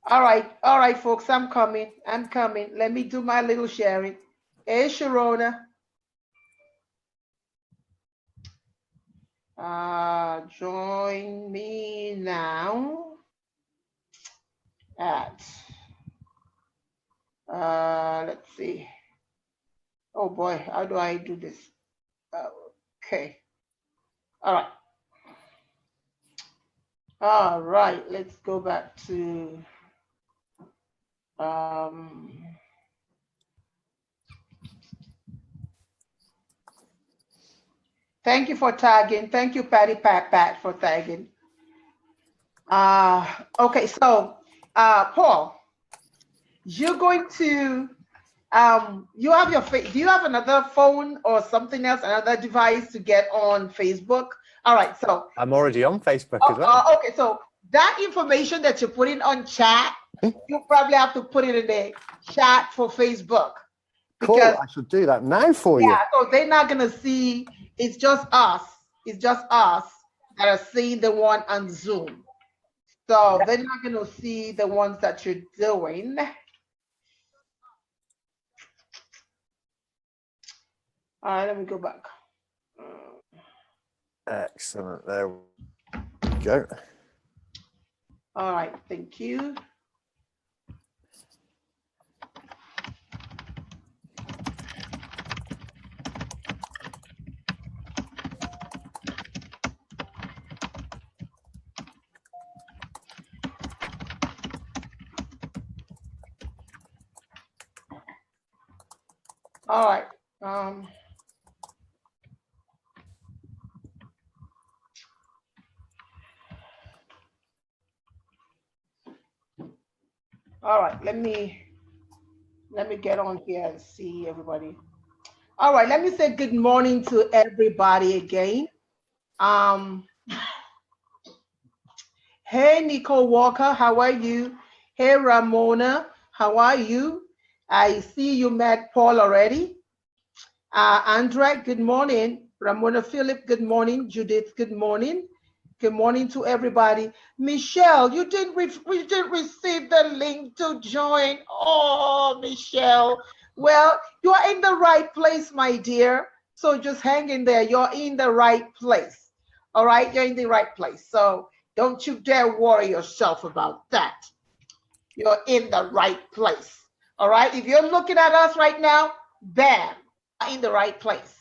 all right, folks, I'm coming. I'm coming. Let me do my little sharing. Hey, Sharona. Join me now at, let's see. Oh boy, how do I do this? Okay. All right. All right, let's go back to thank you for tagging. Thank you, Patty Pat for tagging. Okay, so Paul, you're going to you have your do you have another phone or something else, another device to get on Facebook? All right, so I'm already on Facebook as well. Okay, so that information that you're putting on chat, you probably have to put it in the chat for Facebook. Cool, I should do that now for you. Yeah, so they're not gonna see, it's just us. It's just us that are seeing the one on Zoom. So they're not gonna see the ones that you're doing. All right, let me go back. Excellent, there we go. All right, thank you. All right. All right, let me get on here and see everybody. All right, let me say good morning to everybody again. Hey, Nicole Walker, how are you? Hey, Ramona, how are you? I see you met Paul already. Andrea, good morning. Ramona Philip, good morning. Judith, good morning. Good morning to everybody. Michelle, you didn't receive the link to join. Oh, Michelle. Well, you are in the right place, my dear. So just hang in there. You're in the right place. All right, you're in the right place. So don't you dare worry yourself about that. You're in the right place. All right. If you're looking at us right now, bam, in the right place.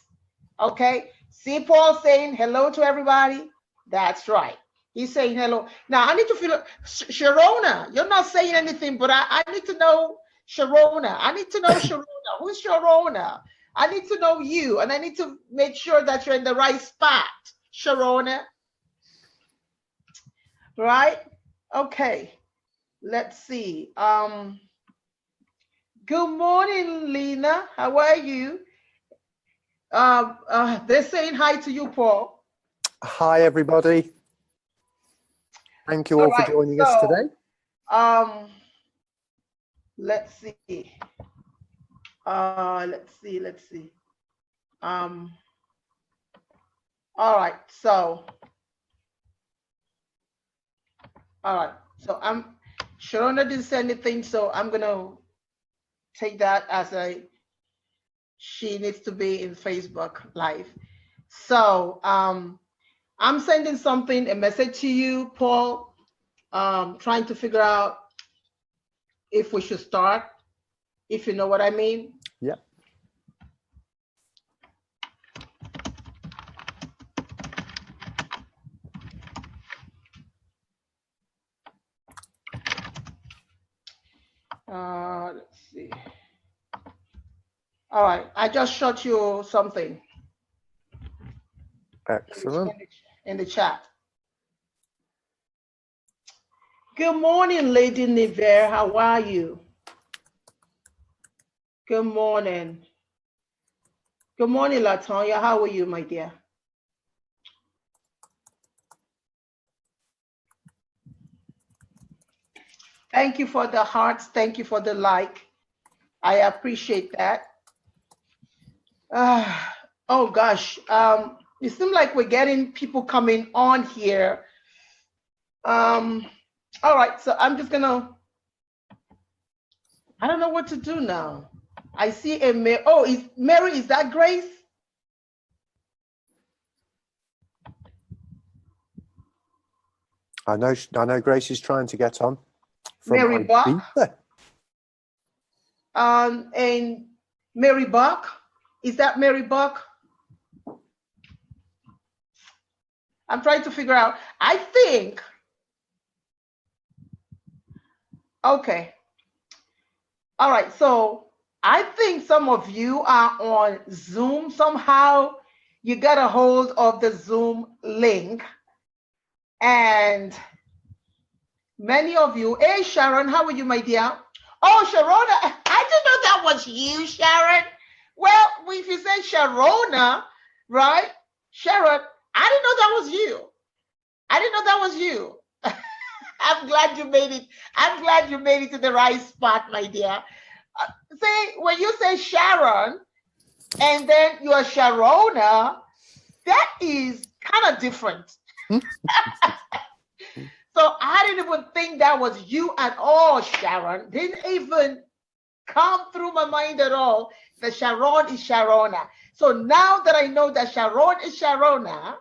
Okay. See Paul saying hello to everybody. That's right. He's saying hello. Now I need to feel Sharona. You're not saying anything, but I need to know Sharona. I need to know Sharona. Who's Sharona? I need to know you, and I need to make sure that you're in the right spot, Sharona. Right? Okay. Let's see. Good morning, Lena. How are you? They're saying hi to you, Paul. Hi, everybody. Thank you all for joining us today. Let's see. Let's see. All right. So Sharona didn't say anything, so I'm gonna take that as she needs to be in Facebook Live. So I'm sending a message to you, Paul, trying to figure out if we should start, if you know what I mean. Yeah. Let's see. All right, I just shot you something. Excellent. In the chat. Good morning, Lady Niver. How are you? Good morning. Good morning, Latonya. How are you, my dear? Thank you for the hearts. Thank you for the like. I appreciate that. Oh gosh, it seems like we're getting people coming on here. All right, so I'm just gonna I don't know what to do now. I see a Mary. Oh, is Mary, is that Grace? I know Grace is trying to get on from Mary Buck. Ibiza. And Mary Buck. Is that Mary Buck? I'm trying to figure out. I think. Okay. All right. So I think some of you are on Zoom somehow. You got a hold of the Zoom link. And many of you, hey Sharon, how are you, my dear? Oh, Sharona, I didn't know that was you, Sharon. Well, if you say Sharona, right? Sharon, I didn't know that was you. I didn't know that was you. I'm glad you made it. I'm glad you made it to the right spot, my dear. See, when you say Sharon and then you're Sharona, that is kind of different. So I didn't even think that was you at all, Sharon. Didn't even come through my mind at all that Sharon is Sharona. So now that I know that Sharon is Sharona,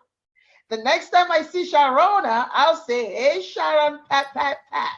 the next time I see Sharona, I'll say, hey, Sharon, pat, pat, pat,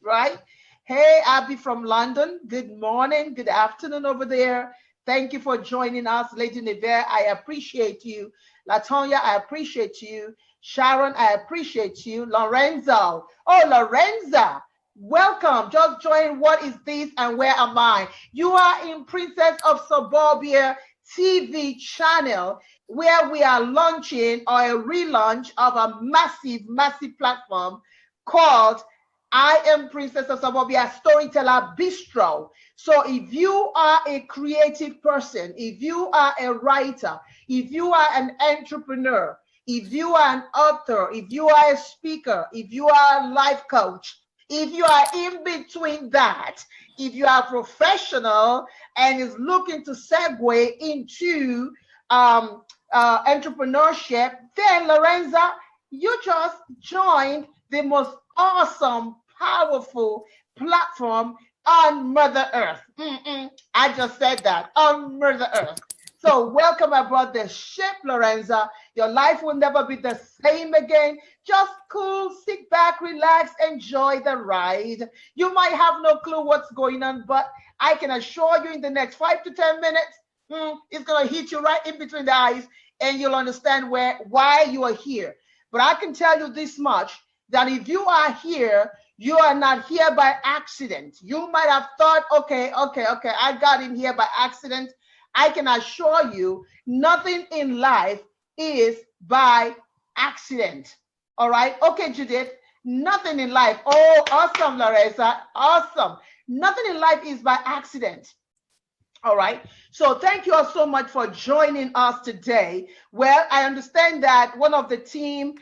right? Hey, Abby from London. Good morning, good afternoon over there. Thank you for joining us, Lady Nevere. I appreciate you. Latonya, I appreciate you. Sharon, I appreciate you. Lorenzo. Oh, Lorenza, welcome. Just join What Is This and Where Am I? You are in Princess of Suburbia TV channel, where we are launching or a relaunch of a massive, massive platform called I Am Princess of Suburbia Storyteller Bistro. So if you are a creative person, if you are a writer, if you are an entrepreneur, if you are an author, if you are a speaker, if you are a life coach, if you are in between that, if you are professional and is looking to segue into entrepreneurship, then Lorenza, you just joined the most awesome, powerful platform on Mother Earth. I just said that, on Mother Earth. So welcome aboard the ship, Lorenza. Your life will never be the same again. Just cool, sit back, relax, enjoy the ride. You might have no clue what's going on, but I can assure you in the next 5 to 10 minutes, it's going to hit you right in between the eyes, and you'll understand why you are here. But I can tell you this much, that if you are here, you are not here by accident. You might have thought, okay, I got in here by accident. I can assure you, nothing in life is by accident. All right? Okay, Judith, nothing in life. Oh, awesome, Larissa. Awesome. Nothing in life is by accident. All right. So thank you all so much for joining us today. Well, I understand that one of the team,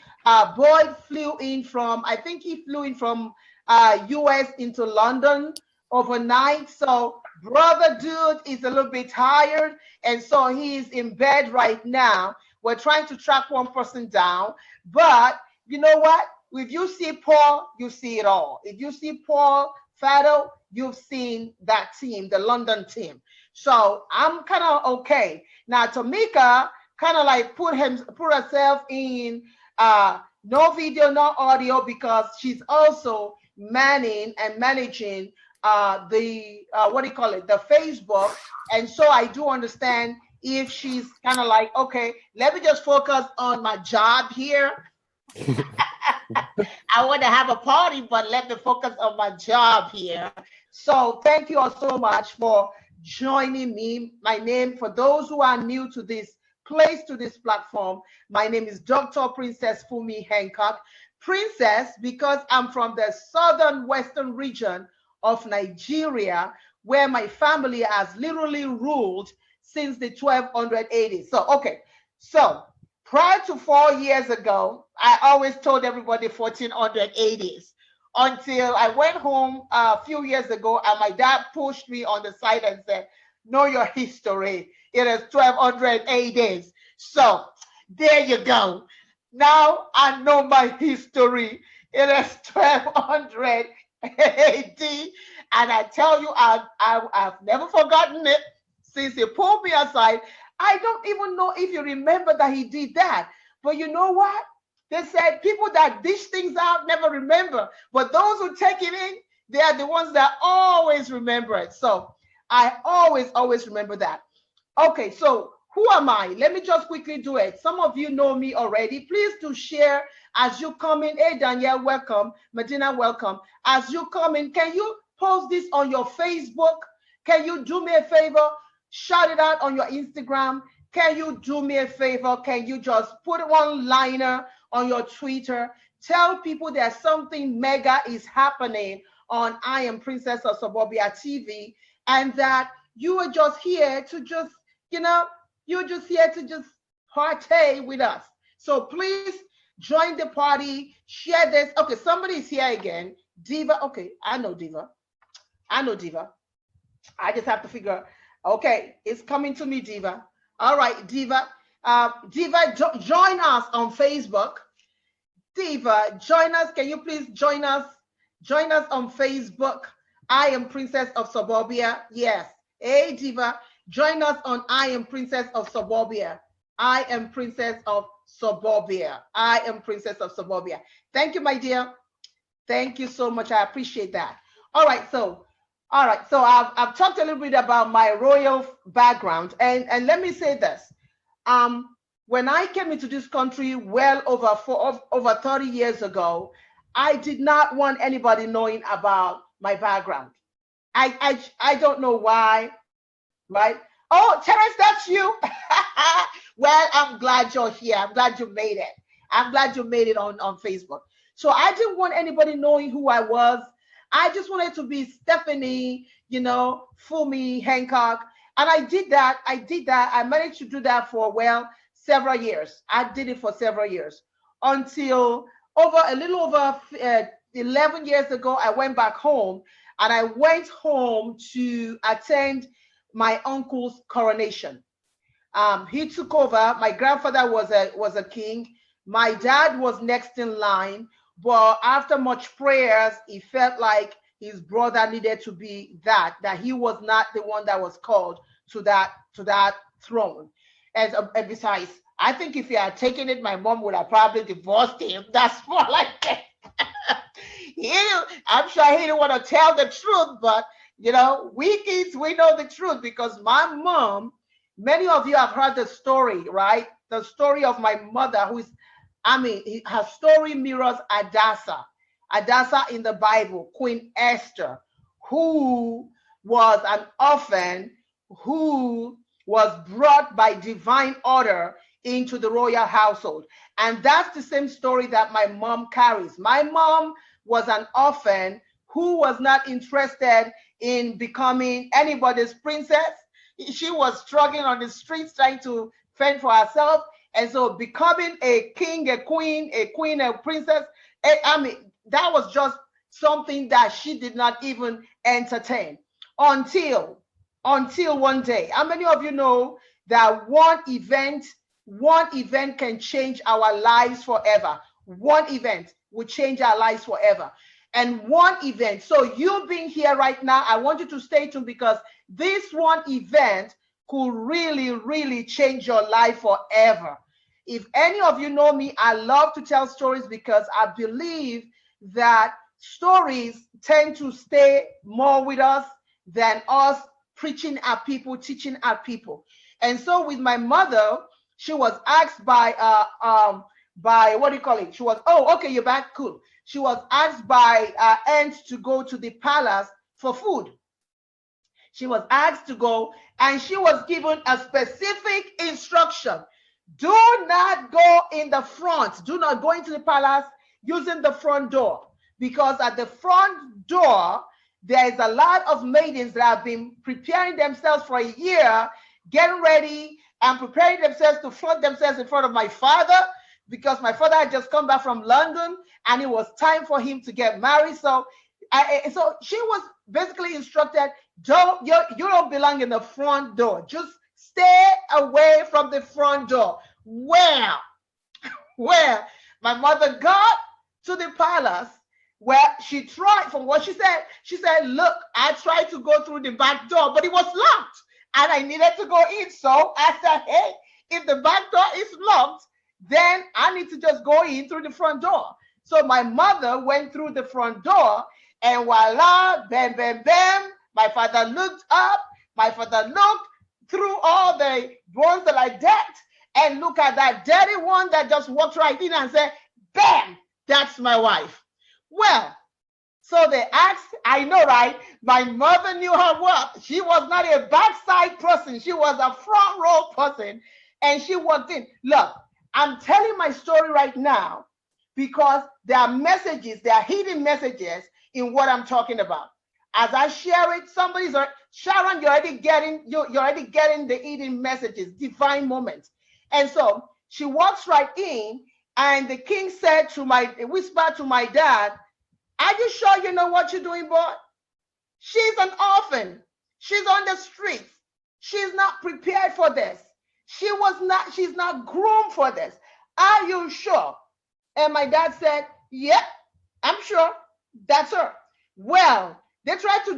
Boyd, flew in from, I think he flew in from US into London overnight. So brother dude is a little bit tired, and so he's in bed right now. We're trying to track one person down, but you know what? If you see Paul, you see it all. If you see Paul Fado, you've seen that team, the London team. So I'm kind of okay. Now Tamika kind of like put herself in no video, no audio, because she's also managing the what do you call it, the Facebook. And so I do understand if she's kind of like, okay, let me just focus on my job here. I want to have a party, but let me focus on my job here. So thank you all so much for joining me. My name, for those who are new to this place, to this platform, my name is Dr. Princess Fumi Hancock. Princess, because I'm from the southern western region of Nigeria, where my family has literally ruled since the 1280s. So, okay. So prior to 4 years ago, I always told everybody 1480s until I went home a few years ago and my dad pushed me on the side and said, know your history. It is 1280s. So there you go. Now I know my history. It is 1280s. D, and I tell you, I've never forgotten it since he pulled me aside. I don't even know if you remember that he did that. But you know what? They said people that dish things out never remember, but those who take it in, they are the ones that always remember it. So I always remember that. Okay, so who am I? Let me just quickly do it. Some of you know me already. Please do share as you come in. Hey, Danielle, welcome. Medina, welcome. As you come in, can you post this on your Facebook? Can you do me a favor? Shout it out on your Instagram. Can you do me a favor? Can you just put one liner on your Twitter? Tell people there's something mega is happening on I Am Princess of Suburbia TV, and that you are just here to just, you're just here to just partay with us. So please join the party, share this. Okay, somebody is here again. Diva. Okay, I know Diva. I know Diva. I just have to figure. Okay, it's coming to me, Diva. All right, Diva. Diva, join us on Facebook. Diva, join us. Can you please join us? Join us on Facebook. I Am Princess of Suburbia. Yes. Hey, Diva. Join us on I Am Princess of Suburbia. I Am Princess of Suburbia. I Am Princess of Suburbia. Thank you, my dear. Thank you so much. I appreciate that. All right, so I've talked a little bit about my royal background, and let me say this. When I came into this country well over 30 years ago, I did not want anybody knowing about my background. I don't know why, right? Oh, Terence, that's you. Well, I'm glad you're here. I'm glad you made it. I'm glad you made it on Facebook. So I didn't want anybody knowing who I was. I just wanted to be Stephanie, Fumi Hancock. And I did that. I managed to do that for, well, several years. I did it for several years until a little over 11 years ago, I went back home, and I went home to attend my uncle's coronation. He took over. My grandfather was a king. My dad was next in line, but after much prayers, he felt like his brother needed to be that he was not the one that was called to that throne. And besides, I think if he had taken it, my mom would have probably divorced him. That's more like it. I'm sure he didn't want to tell the truth, but we kids, we know the truth, because my mom, many of you have heard the story, right? The story of my mother, her story mirrors Hadassah in the Bible, Queen Esther, who was an orphan, who was brought by divine order into the royal household. And that's the same story that my mom carries. My mom was an orphan who was not interested in becoming anybody's princess. She was struggling on the streets trying to fend for herself. And so becoming a king, a queen, a princess, that was just something that she did not even entertain until one day. How many of you know that one event can change our lives forever? One event will change our lives forever. And one event, so you being here right now, I want you to stay tuned, because this one event could really, really change your life forever. If any of you know me, I love to tell stories, because I believe that stories tend to stay more with us than us preaching at people, teaching at people. And so with my mother, she was asked by what do you call it? She was, oh, okay, you're back, cool. She was asked by aunt to go to the palace for food. She was asked to go, and she was given a specific instruction. Do not go in the front. Do not go into the palace using the front door, because at the front door, there is a lot of maidens that have been preparing themselves for a year, getting ready and preparing themselves to flaunt themselves in front of my father, because my father had just come back from London and it was time for him to get married. So she was basically instructed, you don't belong in the front door. Just stay away from the front door. Well, my mother got to the palace, Well, she tried, from what she said, look, I tried to go through the back door, but it was locked and I needed to go in. So I said, hey, if the back door is locked, then I need to just go in through the front door. So my mother went through the front door and voila, bam, bam, bam. My father looked up. My father looked through all the ones that I decked and look at that dirty one that just walked right in and said, bam, that's my wife. Well, so they asked, I know, right? My mother knew her work. She was not a backside person. She was a front row person. And she walked in. Look, I'm telling my story right now because there are messages, there are hidden messages in what I'm talking about. As I share it, Sharon, you're already getting the hidden messages, divine moments. And so she walks right in, and the king said whispered to my dad, are you sure you know what you're doing, boy? She's an orphan. She's on the streets. She's not prepared for this. She's not groomed for this. Are you sure? And my dad said, yep, I'm sure. That's her. Well, they tried to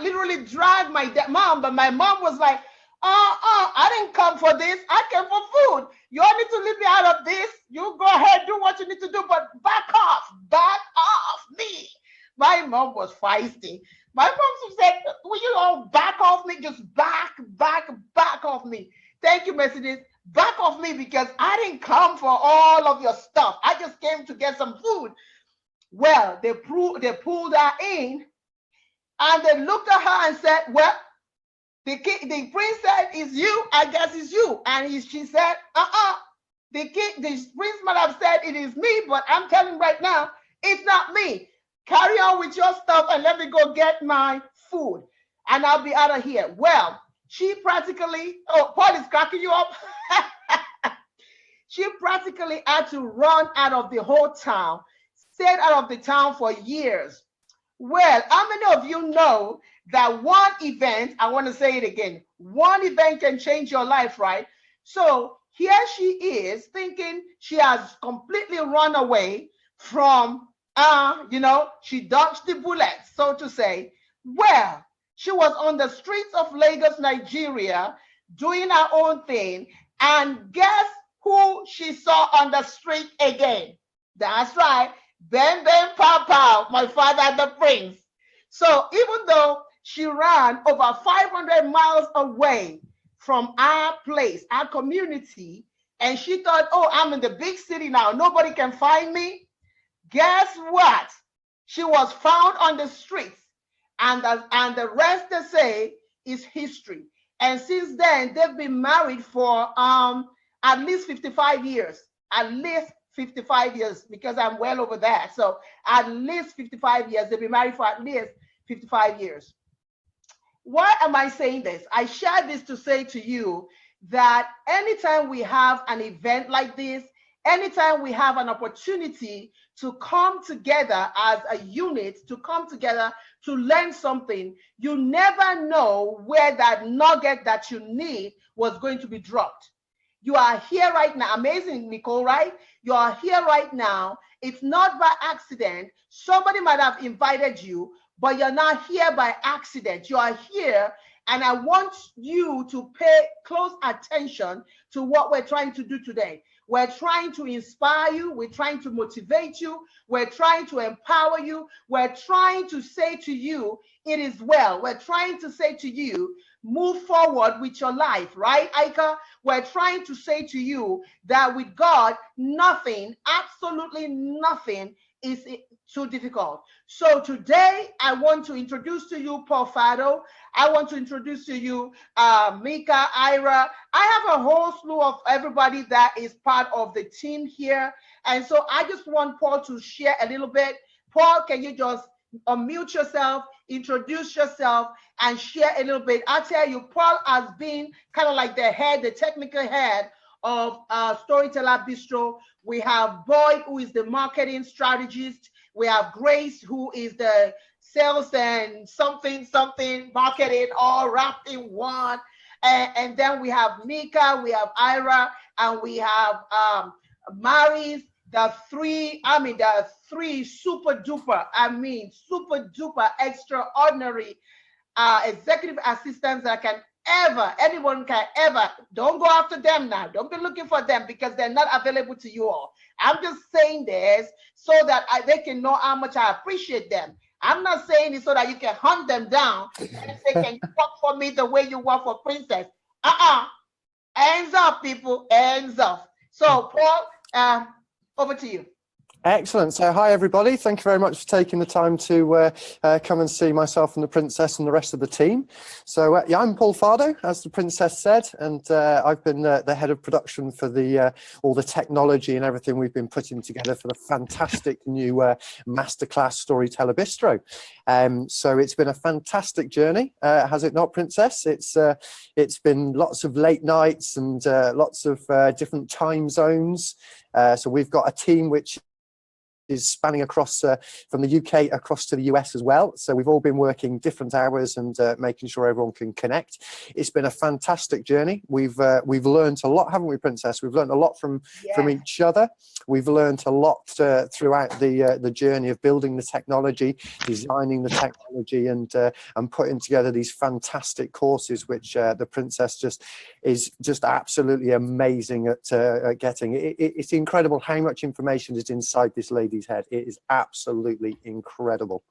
literally drag my mom, but my mom was like, I didn't come for this. I came for food. You all need to leave me out of this. You go ahead, do what you need to do, but back off me. My mom was feisty. My mom said, will you all back off me? Just back off me. Thank you, Mercedes. Back off me because I didn't come for all of your stuff. I just came to get some food. Well, they pulled her in and they looked at her and said, well, the prince said, it's you, I guess it's you. And she said, the prince might have said it is me, but I'm telling you right now, it's not me. Carry on with your stuff and let me go get my food and I'll be out of here. Well, she practically, Paul is cracking you up. She practically had to run out of the whole town, stayed out of the town for years. Well, how many of you know that one event, I want to say it again, one event can change your life, right? So here she is thinking she has completely run away from, she dodged the bullet, so to say. Well, she was on the streets of Lagos, Nigeria, doing her own thing. And guess who she saw on the street again? That's right. Bam, bam, pow, pow, my father, the prince. So even though she ran over 500 miles away from our place, our community, and she thought, oh, I'm in the big city now, nobody can find me. Guess what? She was found on the streets, and the rest, they say, is history. And since then, they've been married for at least 55 years, at least 55 years, because I'm well over that. So at least 55 years. They've been married for at least 55 years. Why am I saying this? I share this to say to you that anytime we have an event like this, anytime we have an opportunity to come together as a unit, to come together to learn something, you never know where that nugget that you need was going to be dropped. You are here right now. Amazing, Nicole, right? You are here right now. It's not by accident. Somebody might have invited you, but you're not here by accident. You are here, and I want you to pay close attention to what we're trying to do today. We're trying to inspire you. We're trying to motivate you. We're trying to empower you. We're trying to say to you, it is well. We're trying to say to you, move forward with your life, right, Aika? We're trying to say to you that with God, nothing, absolutely nothing is too difficult. So today, I want to introduce to you Paul Fado. I want to introduce to you Mika, Ira. I have a whole slew of everybody that is part of the team here. And so I just want Paul to share a little bit. Paul, can you just unmute yourself, introduce yourself, and share a little bit? I tell you, Paul has been kind of like the head, the technical head of Storyteller Bistro. We have Boyd, who is the marketing strategist. We have Grace, who is the sales and something marketing, all wrapped in one. And then we have Mika, we have Ira, and we have Maris. the three super duper, super duper extraordinary executive assistants that anyone can ever, don't go after them now. Don't be looking for them because they're not available to you all. I'm just saying this so that they can know how much I appreciate them. I'm not saying it so that you can hunt them down and they can talk for me the way you want for Princess. Hands off, people, hands off. So, Paul, over to you. Excellent. So hi, everybody. Thank you very much for taking the time to come and see myself and the Princess and the rest of the team. So yeah, I'm Paul Fardo, as the Princess said, and I've been the head of production for all the technology and everything we've been putting together for the fantastic new masterclass Storyteller Bistro. So it's been a fantastic journey, has it not, Princess? It's been lots of late nights and lots of different time zones. So we've got a team which is spanning across from the UK across to the US as well. So we've all been working different hours and making sure everyone can connect. It's been a fantastic journey. We've learned a lot, haven't we, Princess? We've learned a lot from each other. We've learned a lot throughout the journey of building the technology, designing the technology, and putting together these fantastic courses, which the Princess is just absolutely amazing at getting. It's incredible how much information is inside this lady's head. It is absolutely incredible.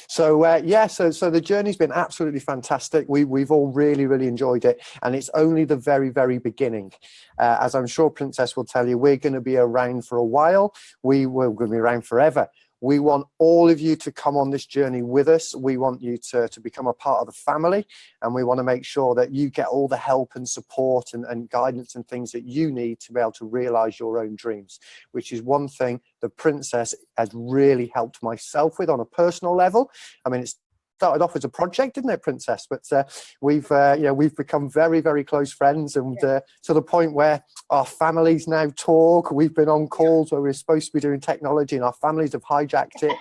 So so the journey's been absolutely fantastic. We've all really enjoyed it, and it's only the very beginning. As I'm sure Princess will tell you, we're going to be around for a while. We're going to be around forever. We want all of you to come on this journey with us. We want you to become a part of the family, and we want to make sure that you get all the help and support and guidance and things that you need to be able to realize your own dreams, which is one thing the Princess has really helped myself with on a personal level. I mean, it's started off as a project, didn't it, Princess? But we've become very close friends, and to the point where our families now talk. We've been on calls where we're supposed to be doing technology, and our families have hijacked it.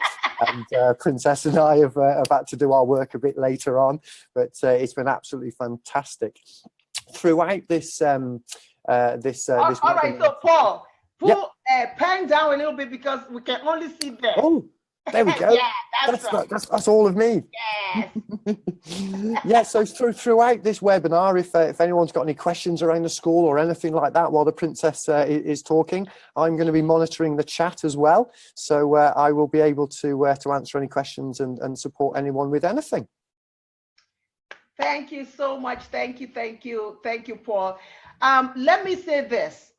And Princess and I have had to do our work a bit later on, but it's been absolutely fantastic throughout this. All right, so Paul, pull pen down a little bit because we can only see there. Oh, there we go. Yeah, that's all of me. Yes. Yeah, so throughout this webinar, if anyone's got any questions around the school or anything like that while the Princess is talking, I'm going to be monitoring the chat as well. So I will be able to answer any questions and support anyone with anything. Thank you so much. Thank you, Paul. Let me say this.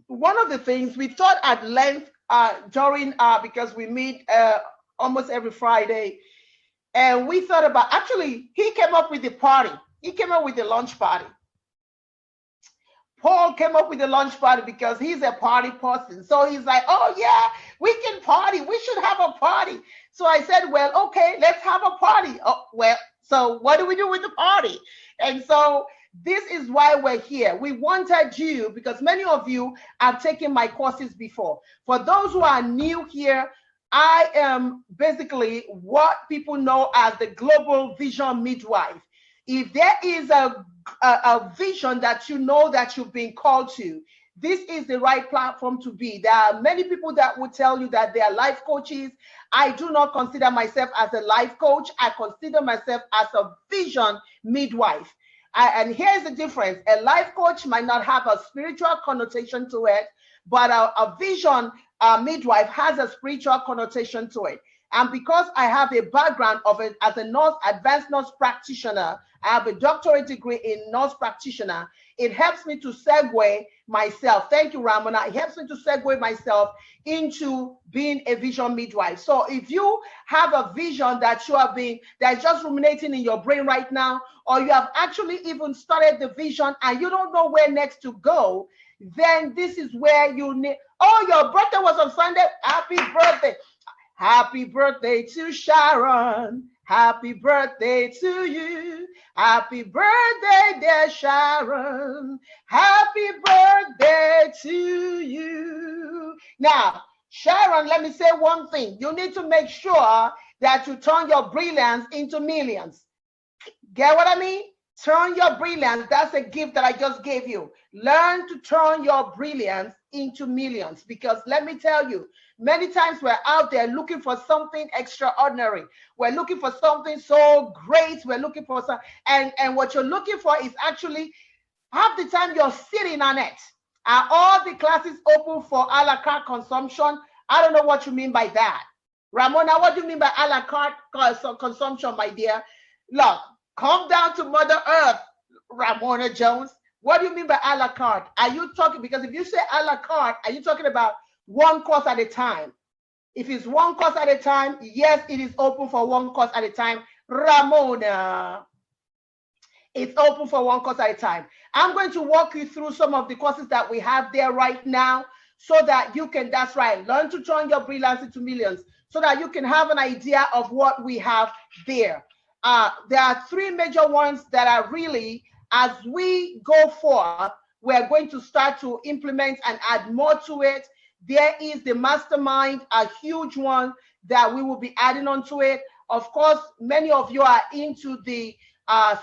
One of the things we thought at length during because we meet almost every Friday, and we thought about, actually, he came up with the party. He came up with the lunch party. Paul came up with the lunch party because he's a party person. So he's like, oh yeah, we can party. We should have a party. So I said, well, okay, let's have a party. Oh, well, so what do we do with the party? And so this is why we're here. We wanted you, because many of you have taken my courses before. For those who are new here, I am basically what people know as the Global Vision Midwife. If there is a vision that you know that you've been called to, this is the right platform to be. There are many people that will tell you that they are life coaches. I do not consider myself as a life coach. I consider myself as a vision midwife. And here's the difference. A life coach might not have a spiritual connotation to it, but a vision midwife has a spiritual connotation to it. And because I have a background of it as a nurse, advanced nurse practitioner, I have a doctorate degree in nurse practitioner, it helps me to segue myself. Thank you, Ramona. It helps me to segue myself into being a vision midwife. So if you have a vision that that's just ruminating in your brain right now, or you have actually even started the vision and you don't know where next to go, then this is where you need. Oh, your birthday was on Sunday. Happy birthday. Happy birthday to Sharon. Happy birthday to you. Happy birthday, dear Sharon. Happy birthday to you. Now, Sharon, let me say one thing. You need to make sure that you turn your brilliance into millions. Get what I mean? Turn your brilliance. That's a gift that I just gave you. Learn to turn your brilliance into millions. Because let me tell you, many times we're out there looking for something extraordinary. We're looking for something so great. We're looking for some, and what you're looking for is actually half the time you're sitting on it. Are all the classes open for a la carte consumption? I don't know what you mean by that. Ramona, what do you mean by a la carte consumption, my dear? Look, come down to Mother Earth, Ramona Jones. What do you mean by a la carte? Are you talking, because if you say a la carte, are you talking about one course at a time? If it's one course at a time, yes, it is open for one course at a time. Ramona, it's open for one course at a time. I'm going to walk you through some of the courses that we have there right now so that you can, that's right, learn to turn your brilliance into millions so that you can have an idea of what we have there. There are three major ones that are really, as we go forward, we're going to start to implement and add more to it. There is the mastermind, a huge one that we will be adding on to it. Of course, many of you are into the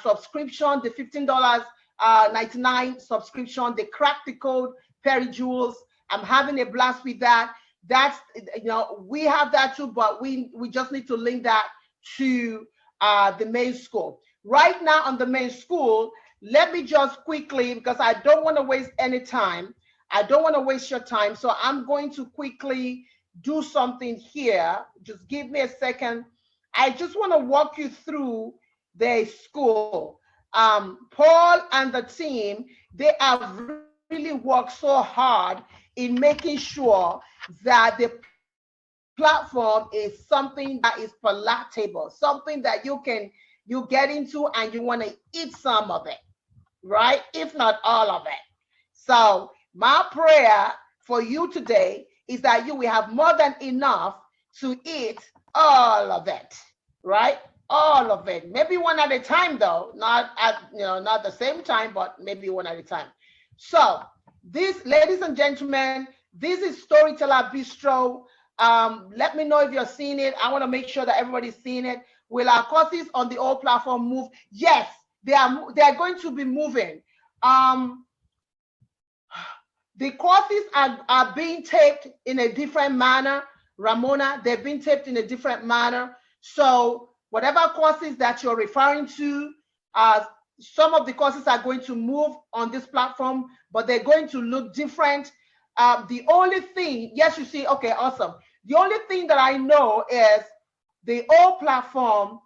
subscription, the $15.99 subscription, the crack the code, Perry Jewels. I'm having a blast with that. That's, you know, we have that too, but we just need to link that to the main school. Right now on the main school, let me just quickly, because I don't want to waste any time. I don't want to waste your time. So I'm going to quickly do something here. Just give me a second. I just want to walk you through the school. Paul and the team, they have really worked so hard in making sure that the platform is something that is palatable, something that you get into and you want to eat some of it, right? If not all of it. So my prayer for you today is that you will have more than enough to eat all of it, right? All of it. Maybe one at a time though, not the same time, but maybe one at a time. So this, ladies and gentlemen, this is Storyteller Bistro. Let me know if you're seeing it. I want to make sure that everybody's seeing it. Will our courses on the old platform move? Yes, they are going to be moving. The courses are being taped in a different manner. Ramona, they've been taped in a different manner. So whatever courses that you're referring to, some of the courses are going to move on this platform, but they're going to look different. The only thing, yes, you see, okay, awesome. The only thing that I know is the old platform,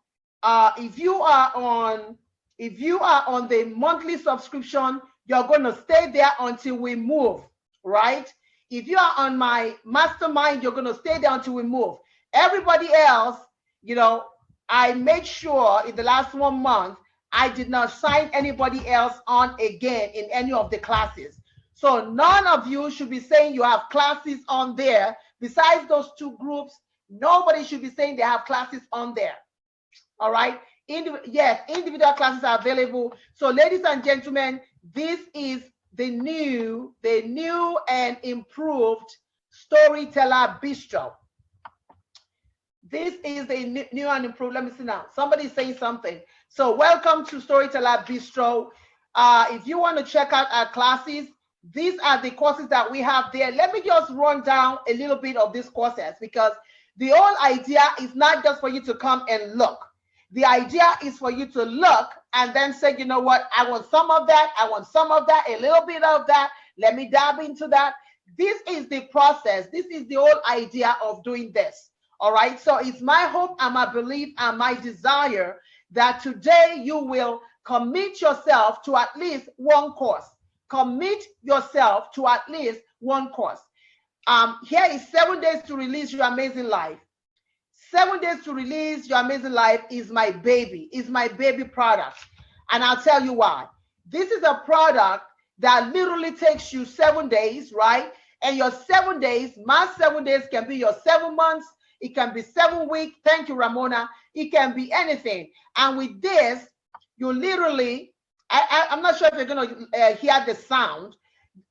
if you are on the monthly subscription, you're going to stay there until we move, right? If you are on my mastermind, you're going to stay there until we move. Everybody else, you know, I made sure in the last 1 month, I did not sign anybody else on again in any of the classes. So none of you should be saying you have classes on there. Besides those two groups, nobody should be saying they have classes on there. All right. Yes, individual classes are available. So ladies and gentlemen, this is the new and improved Storyteller Bistro. This is the new and improved. Let me see now. Somebody's saying something. So welcome to Storyteller Bistro. If you want to check out our classes, these are the courses that we have there. Let me just run down a little bit of these courses, because the whole idea is not just for you to come and look. The idea is for you to look and then say, you know what, I want some of that, I want some of that, a little bit of that, let me dive into that. This is the process. This is the whole idea of doing this. All right. So it's my hope and my belief and my desire that today you will commit yourself to at least one course. Commit yourself to at least one course. Here is 7 days to release your amazing life. 7 days to release your amazing life is my baby, product. And I'll tell you why. This is a product that literally takes you 7 days, right? And your 7 days, my 7 days can be your 7 months. It can be 7 weeks. Thank you, Ramona. It can be anything. And with this, you literally, I'm not sure if you're going to hear the sound.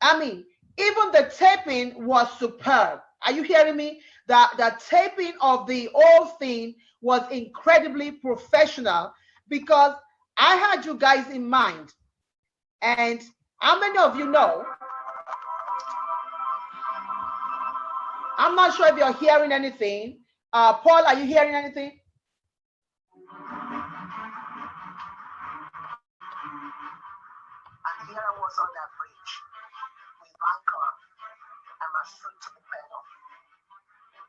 I mean, even the taping was superb. Are you hearing me? The taping of the whole thing was incredibly professional, because I had you guys in mind. And how many of you know I'm not sure if you're hearing anything. Paul, are you hearing anything? And here I was on that bridge with my car and my foot to the pedal.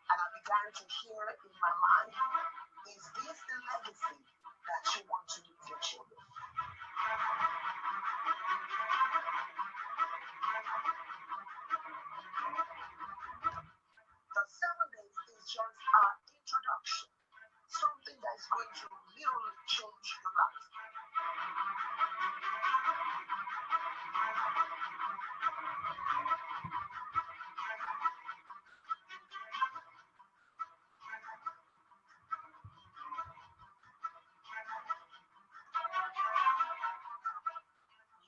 And I began to hear in my mind, is this the legacy that you want to leave your children? The 7 days is just our introduction, something that is going to literally change your life.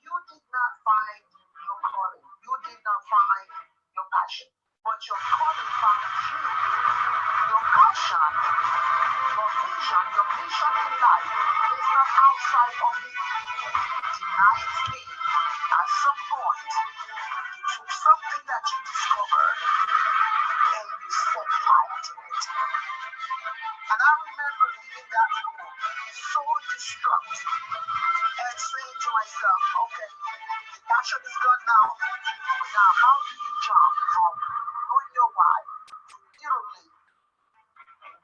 You did not find your calling. You did not find your passion. But your calling found you. Your passion, your vision, your mission in life is not outside of you. I think at some point you took something that you discovered and you set fire to it. And I remember reading that book, so distraught, and saying to myself, okay, the passion is gone now. Now, how do you jump from knowing your why to literally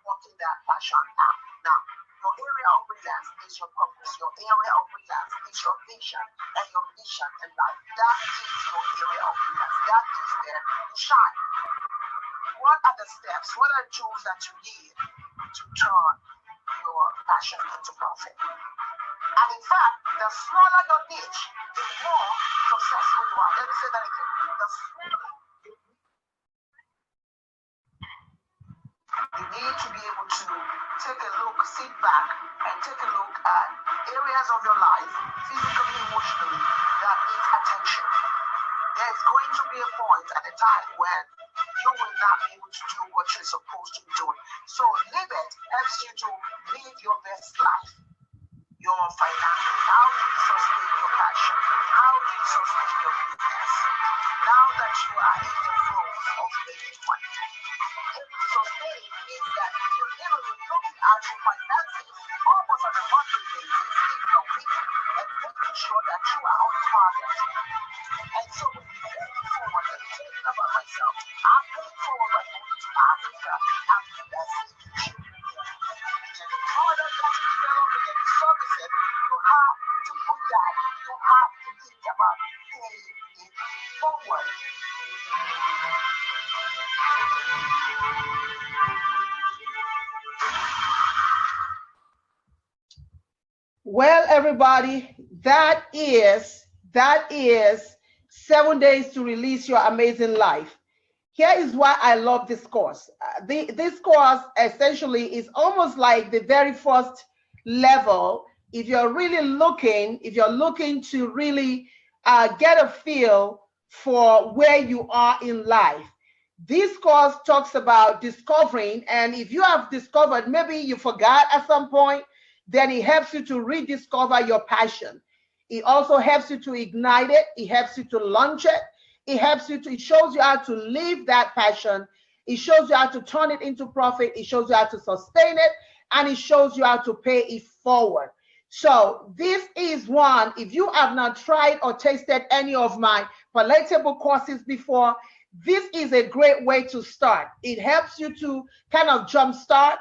walking that passion out? Now, your area of brilliance is your purpose. Your area of brilliance is your vision and your mission in life. That is your area of brilliance. That is where you shine. What are the steps? What are the tools that you need to turn your passion into profit? And in fact, the smaller your niche, the more successful you are. Let me say that again. The smaller you need to be able to take a look, sit back, and take a look at areas of your life, physically, emotionally, that needs attention. There's going to be a point at a time when you will not be able to do what you're supposed to be doing. So live it helps you to live your best life. Your finances, how do you sustain your passion? How do you sustain your business? Now that you are in the flow of making money. Sustain means that you're literally looking at your finances almost on a monthly basis, if not weekly, and making sure that you are on target. And so when you pay forward, and thinking about myself, I'm paying forward by going to Africa and investing in children. And the product that you develop and the services, you have to put that, you have to think about paying it forward. Well, everybody, that is 7 days to release your amazing life. Here is why I love this course. This course essentially is almost like the very first level. If you're looking to really get a feel for where you are in life, this course talks about discovering. And if you have discovered, maybe you forgot at some point, then it helps you to rediscover your passion. It also helps you to ignite it. It helps you to launch it. It shows you how to live that passion. It shows you how to turn it into profit. It shows you how to sustain it. And it shows you how to pay it forward. So this is one, if you have not tried or tasted any of my palatable courses before, this is a great way to start. It helps you to kind of jumpstart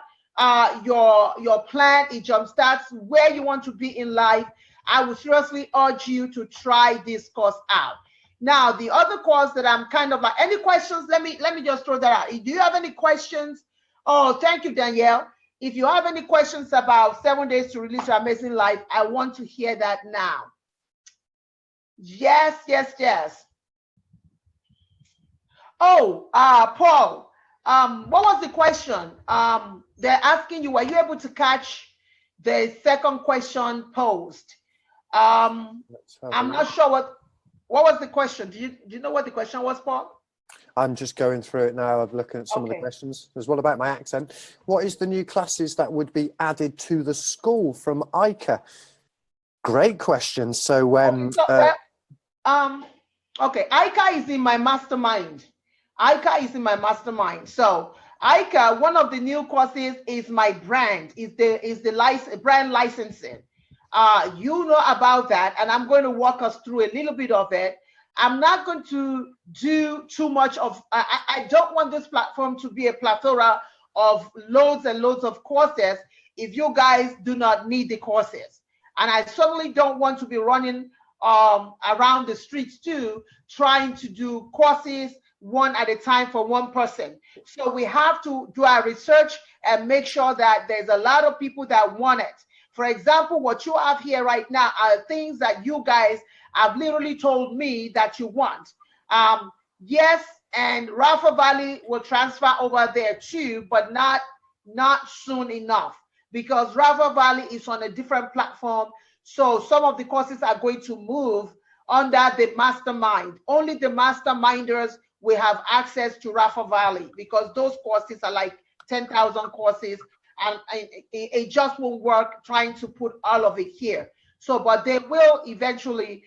your plan. It jumpstarts where you want to be in life. I would seriously urge you to try this course out. Now, the other course that I'm kind of like, any questions? Let me just throw that out. Do you have any questions? Oh, thank you, Danielle. If you have any questions about 7 days to release your amazing life, I want to hear that now. Yes. Oh, Paul, what was the question? They're asking you, were you able to catch the second question posed? I'm not sure what was the question. Do you know what the question was, Paul? I'm just going through it now. I'm looking at some of the questions. There's one about my accent. What is the new classes that would be added to the school from Ika? Great question. So okay, Ika is in my mastermind. Aika is in my mastermind. So Aika, one of the new courses is my brand, is the brand licensing. You know about that, and I'm going to walk us through a little bit of it. I'm not going to do too much of. I don't want this platform to be a plethora of loads and loads of courses if you guys do not need the courses. And I certainly don't want to be running around the streets too, trying to do courses one at a time for one person. So we have to do our research and make sure that there's a lot of people that want it. For example, what you have here right now are things that you guys have literally told me that you want. Yes, and Rafa Valley will transfer over there too, but not soon enough because Rafa Valley is on a different platform. So some of the courses are going to move under the mastermind. Only the masterminders will have access to Rafa Valley because those courses are like 10,000 courses, and it just won't work trying to put all of it here. So, but they will eventually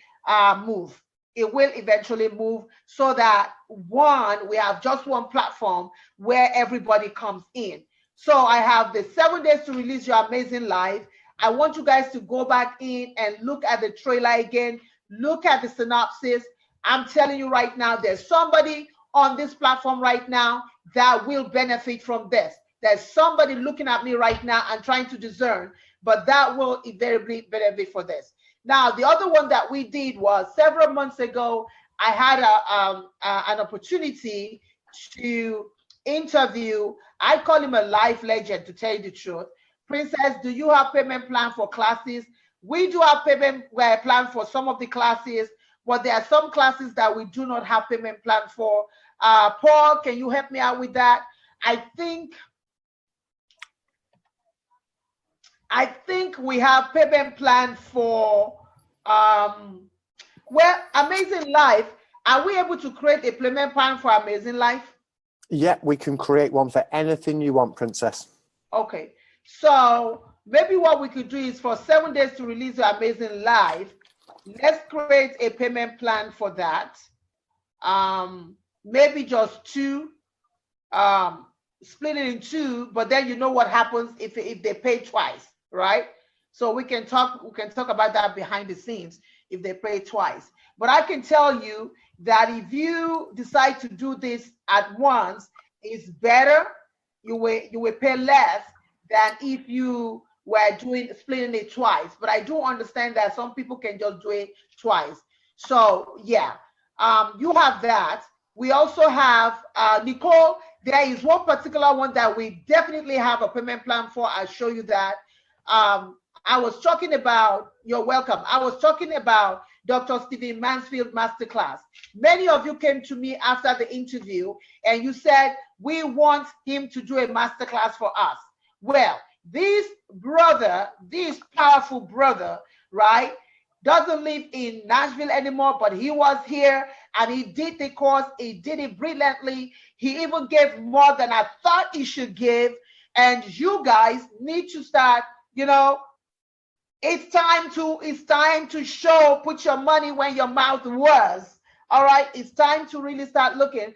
move. It will eventually move so that we have just one platform where everybody comes in. So I have the 7 days to release your amazing life. I want you guys to go back in and look at the trailer again, look at the synopsis. I'm telling you right now, there's somebody on this platform right now that will benefit from this. There's somebody looking at me right now and trying to discern, but that will invariably benefit for this. Now, the other one that we did was several months ago, I had an opportunity to interview, I call him a life legend to tell you the truth. Princess, do you have payment plan for classes? We do have payment plan for some of the classes, but there are some classes that we do not have payment plan for. Paul, can you help me out with that? I think we have payment plan for well, Amazing Life. Are we able to create a payment plan for Amazing Life? Yeah, we can create one for anything you want, Princess. Okay, so maybe what we could do is for 7 days to release your amazing life, let's create a payment plan for that. Maybe just two, split it in two, but then you know what happens if they pay twice, right? So we can talk about that behind the scenes if they pay twice. But I can tell you that if you decide to do this at once, it's better. You will pay less than if you were splitting it twice. But I do understand that some people can just do it twice. So yeah, you have that. We also have Nicole. There is one particular one that we definitely have a payment plan for. I'll show you that. I was talking about, you're welcome. I was talking about Dr. Stephen Mansfield Masterclass. Many of you came to me after the interview and you said, we want him to do a masterclass for us. Well, this brother, this powerful brother, right, doesn't live in Nashville anymore, but he was here and he did the course. He did it brilliantly. He even gave more than I thought he should give. And you guys need to start, it's time to show, put your money where your mouth was. All right. It's time to really start looking.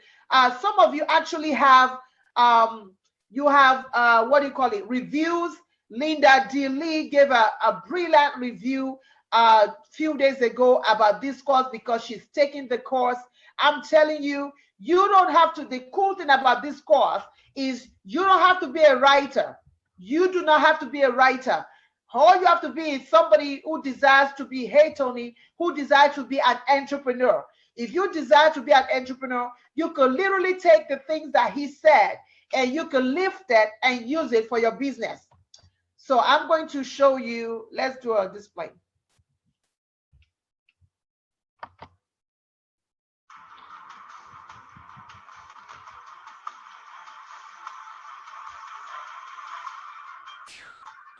Some of you actually have, what do you call it? Reviews. Linda D. Lee gave a brilliant review a few days ago about this course because she's taking the course. I'm telling you, you don't have to, the cool thing about this course is you don't have to be a writer. You do not have to be a writer. All you have to be is somebody who desires to be, hey Tony, who desires to be an entrepreneur. If you desire to be an entrepreneur, you can literally take the things that he said and you can lift it and use it for your business. So I'm going to show you, let's do a display.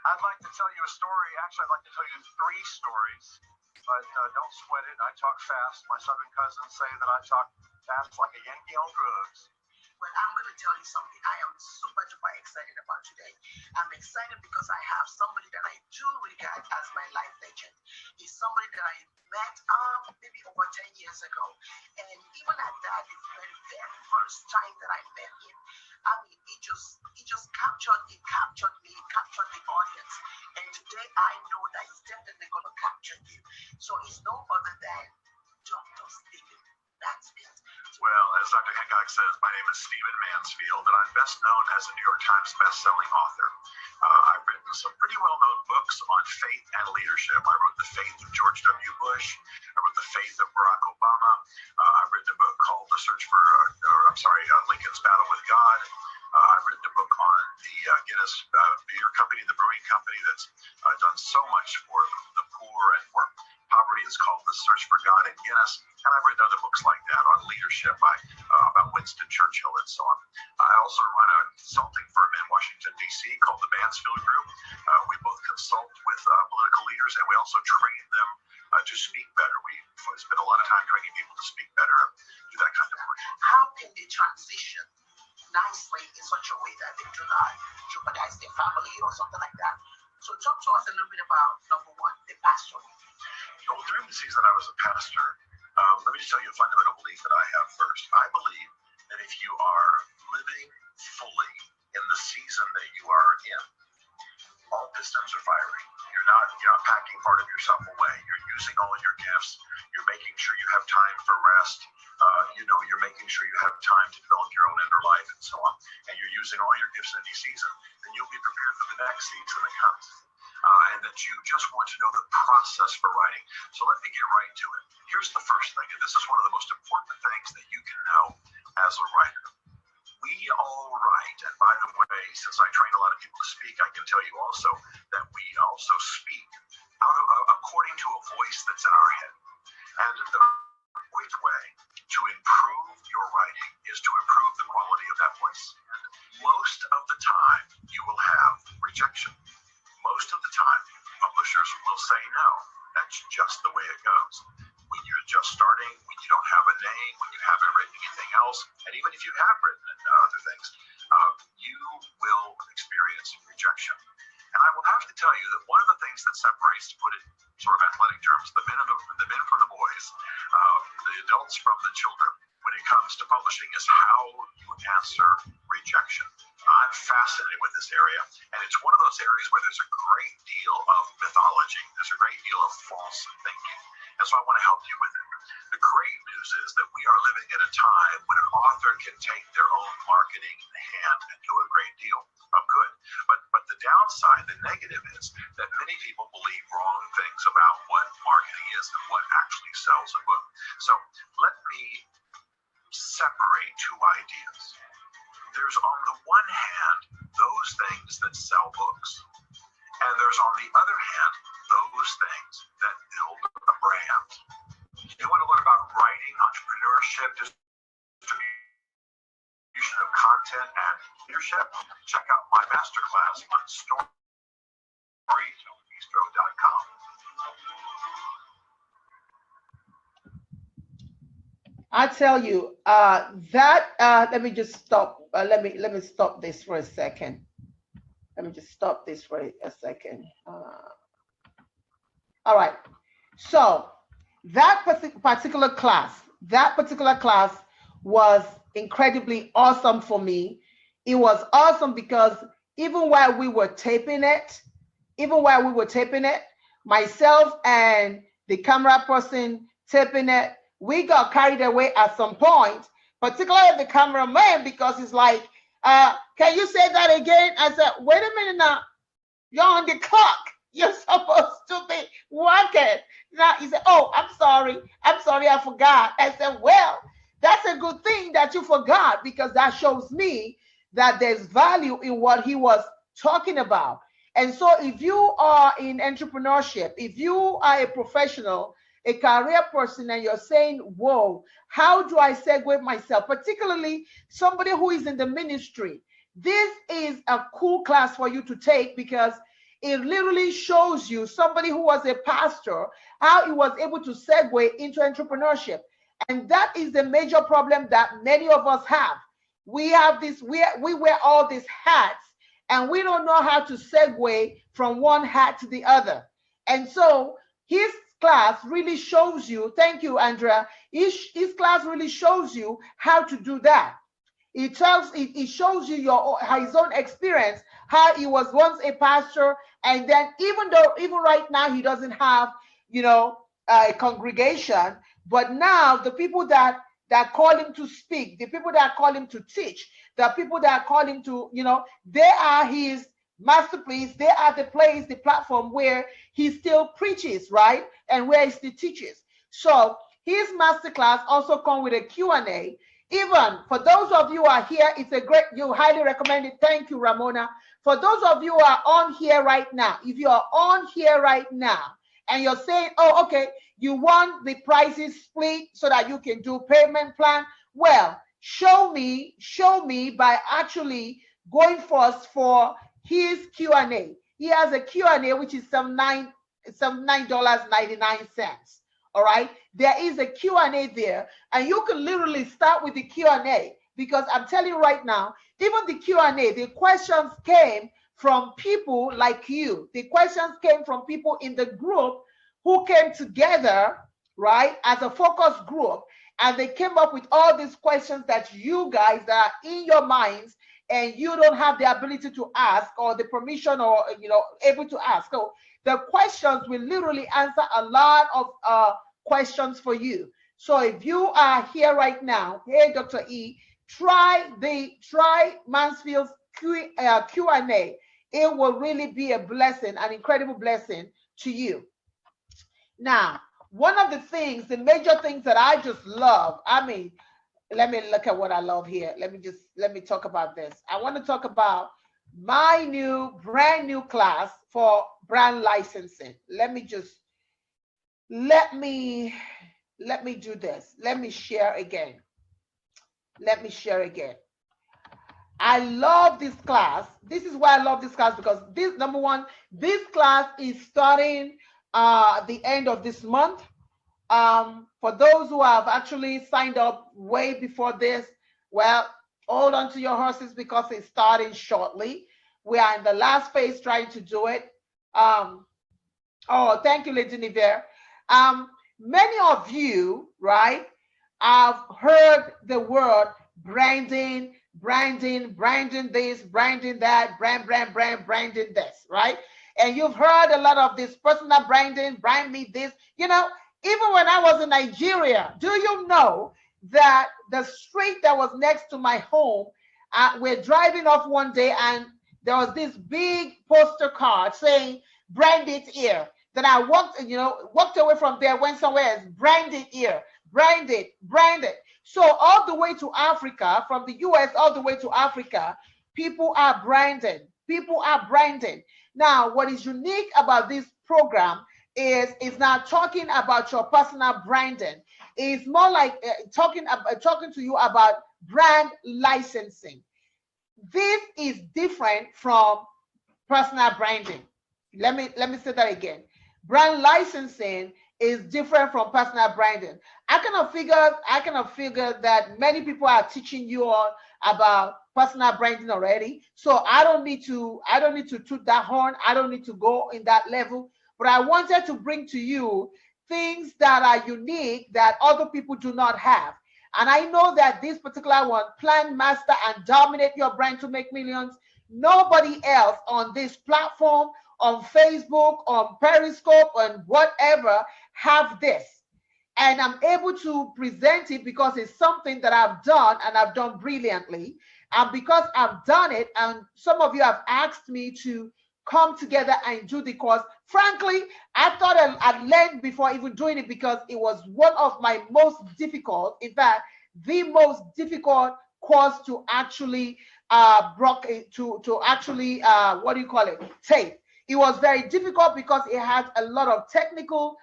I'd like to tell you a story. Actually, I'd like to tell you 3 stories, but don't sweat it. I talk fast. My southern cousins say that I talk fast like a Yankee on drugs. Well, I'm going to tell you something I am super duper excited about today. I'm excited because I have somebody that I do regard as my life legend. He's somebody that I met maybe over 10 years ago. And even at that, his very first time that I met him, I mean, it just captured me, it captured the audience. And today I know that it's definitely going to capture you. So it's no other than Dr. Stephen. That's it. Well, as Dr. Hancock says, my name is Stephen Mansfield, and I'm best known as a New York Times best-selling author. I've written some pretty well-known books on faith and leadership. I wrote The Faith of George W. Bush. I wrote The Faith of Barack Obama. I've written a book called Lincoln's Battle with God. I've written a book on the Guinness Beer Company, the brewing company that's done so much for the poor and for poverty. It's called The Search for God at Guinness. And I've written other books like that on leadership about Winston Churchill and so on. I also run a consulting firm in Washington, D.C. called the Mansfield Group. We both consult with political leaders, and we also train them to speak better. We spend a lot of time training people to speak better and do that kind of work. How can they transition nicely in such a way that they do not jeopardize their family or something like that? So talk to us a little bit about, number one, the pastor. Well, during the season I was a pastor, let me just tell you a fundamental belief that I have first. I believe that if you are living fully in the season that you are in, all pistons are firing. You're not packing part of yourself away. You're using all of your gifts. You're making sure you have time for rest. You're making sure you have time to develop your own inner life and so on. And you're using all your gifts in each season, then you'll be prepared for the next season that comes. And that you just want to know the process for writing. So let me get right to it. Here's the first thing, and this is one of the most important things that you can know as a writer. We all write, and by the way, since I train a lot of people to speak, I can tell you also that we also speak according to a voice that's in our head. And the quick way to improve your writing is to improve the quality of that voice. And most of the time, you will have rejection. Most of the time, publishers will say no. That's just the way it goes. When you're just starting, when you don't have a name, when you haven't written anything else, and even if you have written other things, you will experience rejection. And I will have to tell you that one of the things that separates, to put it in sort of athletic terms, the men from the boys, the adults from the children, when it comes to publishing, is how you answer rejection. I'm fascinated with this area, and it's one of those areas where there's a great deal of mythology. There's a great deal of false thinking, and so I want to help you with it. The great news is that we are living at a time when an author can take their own marketing in hand and do a great deal of good. But the downside, the negative, is that many people believe wrong things about what marketing is and what actually sells a book. So let me separate two ideas. There's on the one hand those things that sell books, and there's on the other hand those things that build a brand. You want to learn about writing, entrepreneurship, distribution of content, and leadership? Check out my masterclass on StorytellerBistro.com. I tell you, let me just stop. Let me stop this for a second. Let me just stop this for a second. All right. So that particular class was incredibly awesome for me. It was awesome because even while we were taping it, myself and the camera person taping it, we got carried away at some point, particularly the cameraman, because he's like, can you say that again? I said, wait a minute now, you're on the clock. You're supposed to be working. Now he said, oh, I'm sorry, I forgot. I said, well, that's a good thing that you forgot, because that shows me that there's value in what he was talking about. And so if you are in entrepreneurship, if you are a professional, a career person, and you're saying, whoa, how do I segue myself? Particularly somebody who is in the ministry. This is a cool class for you to take, because it literally shows you, somebody who was a pastor, how he was able to segue into entrepreneurship. And that is the major problem that many of us have. We have this, we wear all these hats, and we don't know how to segue from one hat to the other. And so his class really shows you, thank you, Andrea, his class really shows you how to do that. It shows you his own experience, how he was once a pastor, and then even right now he doesn't have, a congregation, but now the people that call him to speak, the people that call him to teach, the people that call him to, they are his masterpiece. They are the platform where he still preaches, right? And where he still teaches. So his masterclass also come with a Q&A. Even for those of you who are here, you highly recommend it. Thank you, Ramona. For those of you who are on here right now, if you are on here right now and you're saying, oh, okay, you want the prices split so that you can do payment plan, well, show me by actually going first for his Q&A. He has a Q&A which is $79.99. All right, there is a Q&A there, and you can literally start with the Q&A, because I'm telling you right now, even the Q&A, the questions came from people like you. The questions came from people in the group who came together, right, as a focus group, and they came up with all these questions that you guys that are in your minds and you don't have the ability to ask or the permission or able to ask. So the questions will literally answer a lot of questions for you. So if you are here right now, hey, Dr. E, try Mansfield's Q&A. It will really be a blessing, an incredible blessing to you. Now, one of the things, the major things that I just love, let me look at what I love here. Let me talk about this. I want to talk about my brand new class for brand licensing. Let me do this. Let me share again. I love this class. This is why I love this class, because number one, this class is starting the end of this month. For those who have actually signed up way before this, well, hold on to your horses, because it's starting shortly. We are in the last phase trying to do it. Oh, thank you, Lady Niver. Many of you, right, have heard the word branding this, branding that, branding this, right? And you've heard a lot of this personal branding, brand me this. Even when I was in Nigeria, do you know that the street that was next to my home, we're driving off one day and there was this big poster card saying, brand it here. Then I walked away from there, went somewhere else, brand it here, brand it. So all the way to Africa, from the US all the way to Africa, people are branding. Now, what is unique about this program is it's not talking about your personal branding. It's more like talking to you about brand licensing. This is different from personal branding. Let me say that again. Brand licensing is different from personal branding. I kind of figured that many people are teaching you all about personal branding already. So I don't need to toot that horn. I don't need to go in that level. But I wanted to bring to you things that are unique that other people do not have. And I know that this particular one, plan, master, and dominate your brand to make millions. Nobody else on this platform, on Facebook, on Periscope, on whatever, have this. And I'm able to present it because it's something that I've done, and I've done brilliantly. And because I've done it, and some of you have asked me to come together and do the course. Frankly, I thought I'd learned before even doing it, because it was one of my most difficult, in fact, the most difficult course to actually take. It was very difficult because it had a lot of technical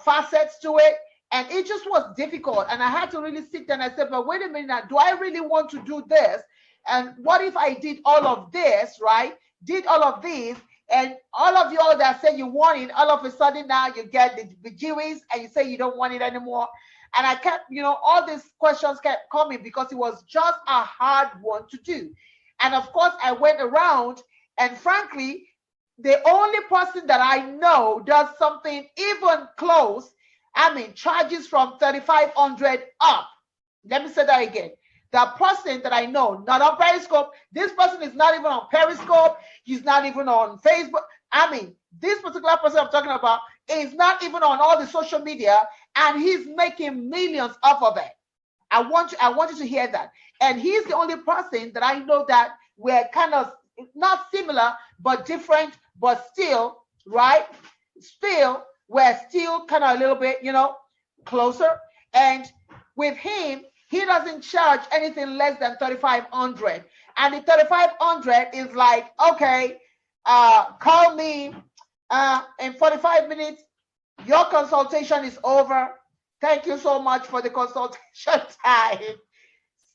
facets to it, and it just was difficult. And I had to really sit there and I said, but wait a minute now, do I really want to do this? And what if I did all of this, right? Did all of these, and all of you all that say you want it, all of a sudden now you get the bejeebies and you say you don't want it anymore. And I kept, all these questions kept coming because it was just a hard one to do. And of course, I went around, and frankly, the only person that I know does something even close, charges from $3,500 up. Let me say that again. the person that I know, not on Periscope. This person is not even on Periscope. He's not even on Facebook. I mean, this particular person I'm talking about is not even on all the social media, and he's making millions off of it. I want you to hear that. And he's the only person that I know that we're kind of not similar, but different, but still, right? Still, we're still kind of a little bit, closer. And with him, he doesn't charge anything less than 3,500. And the 3,500 is like, okay, call me in 45 minutes. Your consultation is over. Thank you so much for the consultation time.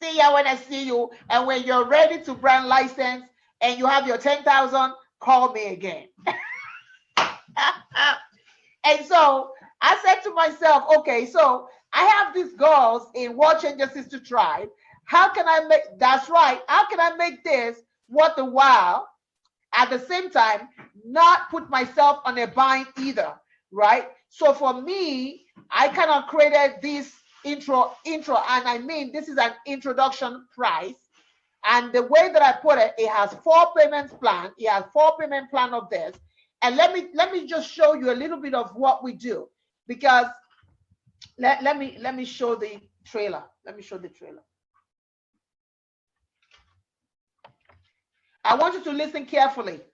See ya when I see you. And when you're ready to brand license and you have your 10,000, call me again. And so I said to myself, okay, so I have these girls in World Changer Sister Tribe. How can I make, that's right, how can I make this worth a while? At the same time, not put myself on a bind either, right? So for me, I kind of created this intro, and I mean, this is an introduction price. And the way that I put it, it has 4 payments plan. It has 4 payment plan of this. And let me just show you a little bit of what we do, because let me show the trailer. Let me show the trailer. I want you to listen carefully. Hello,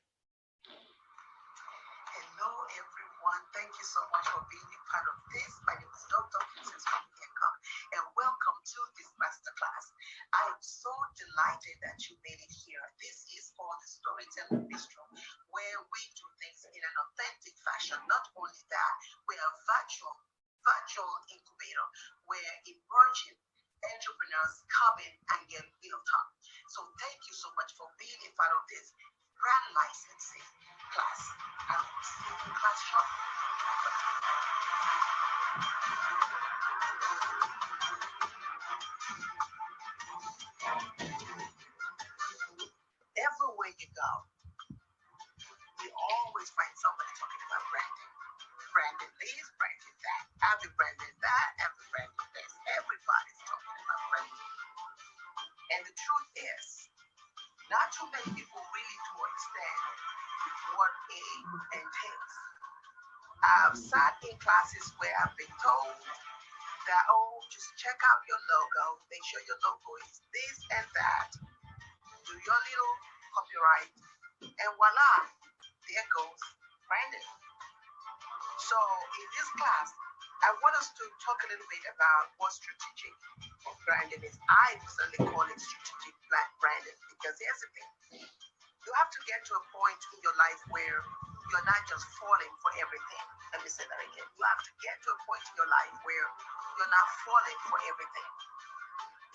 everyone. Thank you so much for being a part of this. My name is Dr. Princess from Income, and welcome to this masterclass. I am so delighted that you made it here. This is for the Storyteller Bistro, where we do things in an authentic fashion. Not only that, we are a virtual incubator where emerging entrepreneurs come in and get built up. So thank you so much for being a part of this brand licensing class. I will see you in class shortly. Everywhere you go, you always find somebody talking about branding. Branding this, branding that. I've been branding that, I've been branding this. Everybody's talking about branding. And the truth is, not too many people really do understand what it entails. I've sat in classes where I've been told that, oh, just check out your logo, make sure your logo is this and that, do your little copyright, and voila, there goes branding. So in this class, I want us to talk a little bit about what strategic branding is. I personally call it strategic branding, because here's the thing. You have to get to a point in your life where you're not just falling for everything. Let me say that again. You have to get to a point in your life where you're not falling for everything.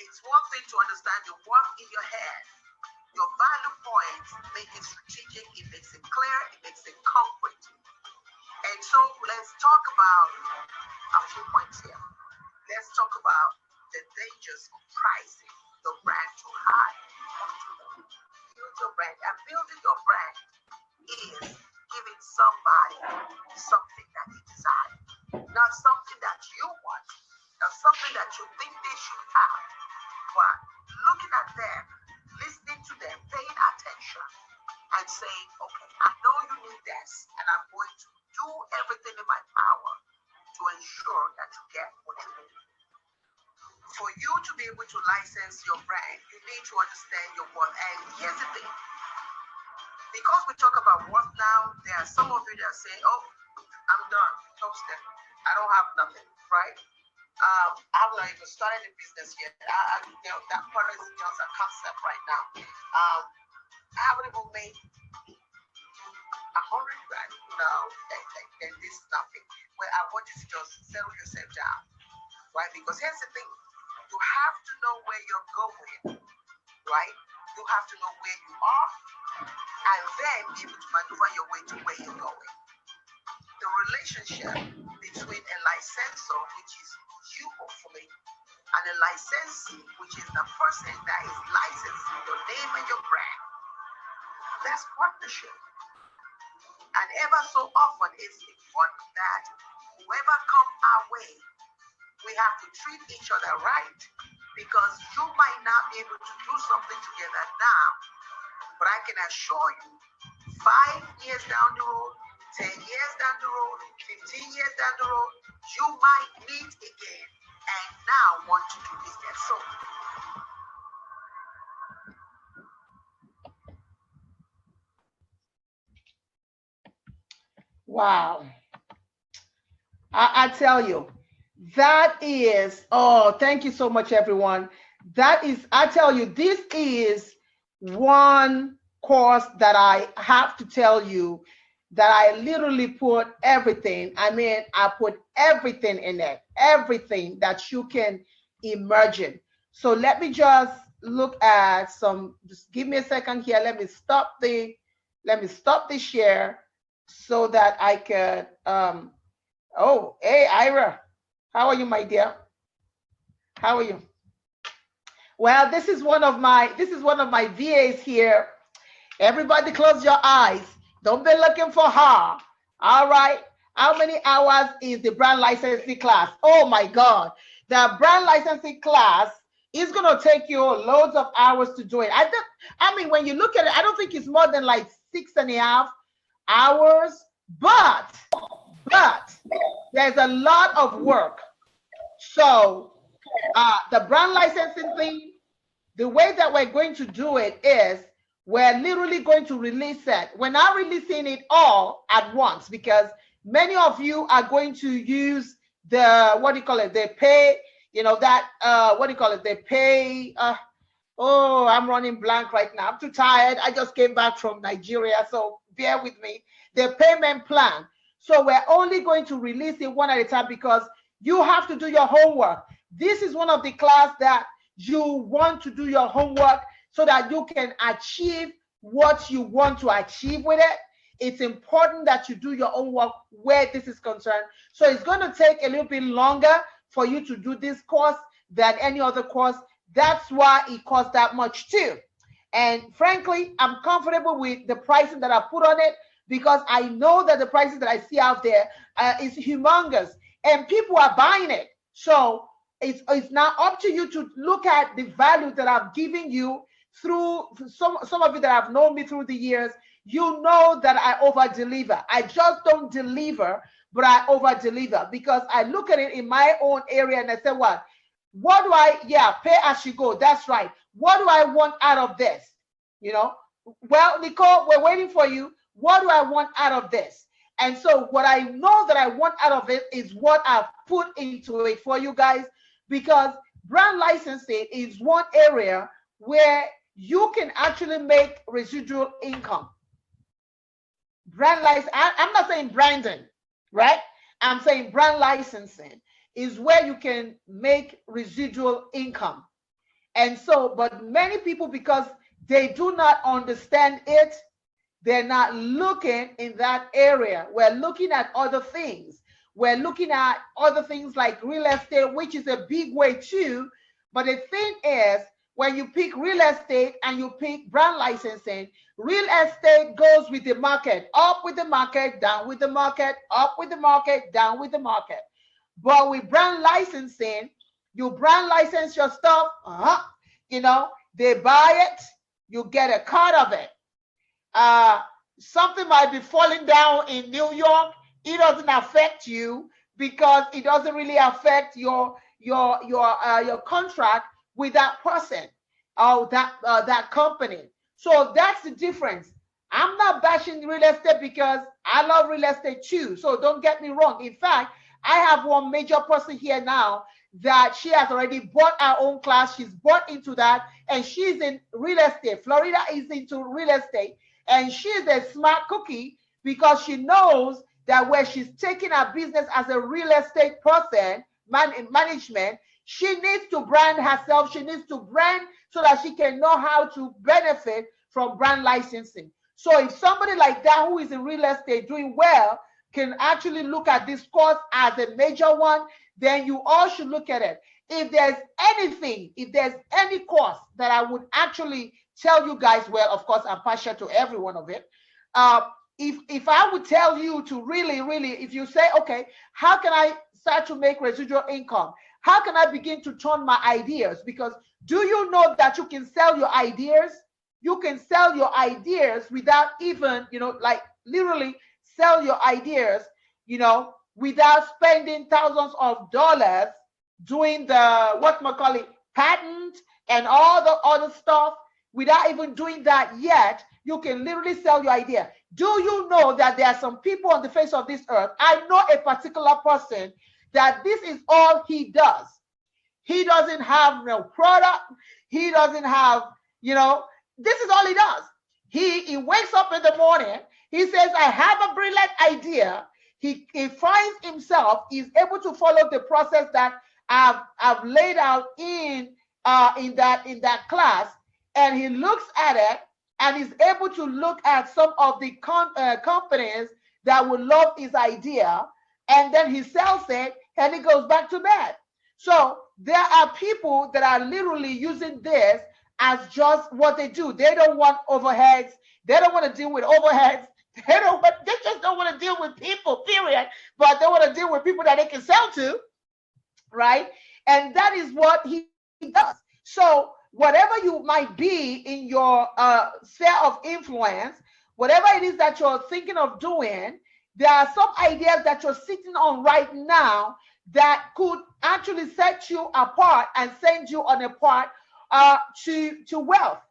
It's one thing to understand your work in your head. Your value points make it strategic, it makes it clear, it makes it concrete. And so let's talk about a few points here. Let's talk about the dangers of pricing your brand too high. Build your brand, and building your brand is giving somebody something that they desire, not something that you want, not something that you think they should have, but looking at them, listening to them, paying attention, and saying, okay, I know you need this, and I'm going to do everything in my power to ensure that you get what you need. For you to be able to license your brand, you need to understand your worth. And here's the thing. Because we talk about worth now, there are some of you that say, oh, I'm done, toasted. I don't have nothing, right? I haven't even started a business yet. That part is just a concept right now. I haven't even made 100 grand. No, and this is nothing. Well, I want you to just settle yourself down, right? Because here's the thing. You have to know where you're going, right? You have to know where you are, and then be able to maneuver your way to where you're going. The relationship between a licensor, which is you hopefully, and a licensee, which is the person that is licensing your name and your brand, that's partnership. And ever so often, it's important that whoever comes our way, we have to treat each other right. because you might not be able to do something together now, but I can assure you 5 years down the road, 10 years down the road, 15 years down the road, you might meet again and now want to do business. So wow. I tell you, that is, oh, thank you so much, everyone. That is, I tell you, this is one course that I have to tell you that I literally put everything. I mean, I put everything in it, everything that you can imagine. So let me just look at some, just give me a second here. Let me stop the share so that I could, oh, hey, Ira. How are you, my dear? How are you? Well, this is one of my VAs here. Everybody close your eyes. Don't be looking for her. All right. How many hours is the brand licensing class? Oh my God. The brand licensing class is going to take you loads of hours to do it. I mean, when you look at it, I don't think it's more than like 6.5 hours, but there's a lot of work. So the brand licensing thing, the way that we're going to do it is we're literally going to release it. We're not releasing it all at once because many of you are going to use the, what do you call it? The pay, you know, that, what do you call it? The pay, oh, I'm running blank right now. I'm too tired. I just came back from Nigeria, so bear with me. The payment plan. So we're only going to release it one at a time because you have to do your homework. This is one of the class that you want to do your homework so that you can achieve what you want to achieve with it. It's important that you do your homework where this is concerned. So it's going to take a little bit longer for you to do this course than any other course. That's why it costs that much too. And frankly, I'm comfortable with the pricing that I put on it because I know that the prices that I see out there is humongous and people are buying it. So it's now up to you to look at the value that I've given you through some of you that have known me through the years. You know that I over deliver. I just don't deliver, but I over deliver because I look at it in my own area and I say, what do I, yeah, pay as you go. That's right. What do I want out of this? You know, well, Nicole, we're waiting for you. What do I want out of this? And so what I know that I want out of it is what I've put into it for you guys, because brand licensing is one area where you can actually make residual income. Brand license, I'm not saying branding, right? I'm saying brand licensing is where you can make residual income. And so, but many people, because they do not understand it, they're not looking in that area. We're looking at other things. We're looking at other things like real estate, which is a big way too. But the thing is, when you pick real estate and you pick brand licensing, real estate goes with the market, up with the market, down with the market, up with the market, down with the market. But with brand licensing, you brand license your stuff, you know, they buy it, you get a cut of it. Something might be falling down in New York, it doesn't affect you because it doesn't really affect your contract with that person or that company. So that's the difference. I'm not bashing real estate because I love real estate too. So don't get me wrong. In fact, I have one major person here now that she has already bought her own class. She's bought into that and she's in real estate. Florida is into real estate and she's a smart cookie because she knows that where she's taking her business as a real estate person, management, she needs to brand herself. She needs to brand so that she can know how to benefit from brand licensing. So if somebody like that who is in real estate doing well can actually look at this course as a major one, then you all should look at it. If there's anything, if there's any course that I would actually tell you guys, well, of course, I'm partial to every one of it. If I would tell you to really, if you say, okay, how can I start to make residual income? How can I begin to turn my ideas? Because do you know that you can sell your ideas? You can sell your ideas without even, like literally sell your ideas, without spending thousands of dollars doing the patent and all the other stuff. Without even doing that yet, you can literally sell your idea. Do you know that there are some people on the face of this earth? I know a particular person that this is all he does. He doesn't have no product. He doesn't have, this is all he does. He wakes up in the morning. He says, I have a brilliant idea. He finds himself, he's able to follow the process that I've laid out in that class, and he looks at it and he's able to look at some of the companies that would love his idea, and then he sells it and he goes back to bed. So there are people that are literally using this as just what they do. They don't want overheads. They don't want to deal with overheads. They just don't want to deal with people, period. But they want to deal with people that they can sell to, right? And that is what he does. So whatever you might be in your sphere of influence, whatever it is that you're thinking of doing, there are some ideas that you're sitting on right now that could actually set you apart and send you on a path to wealth.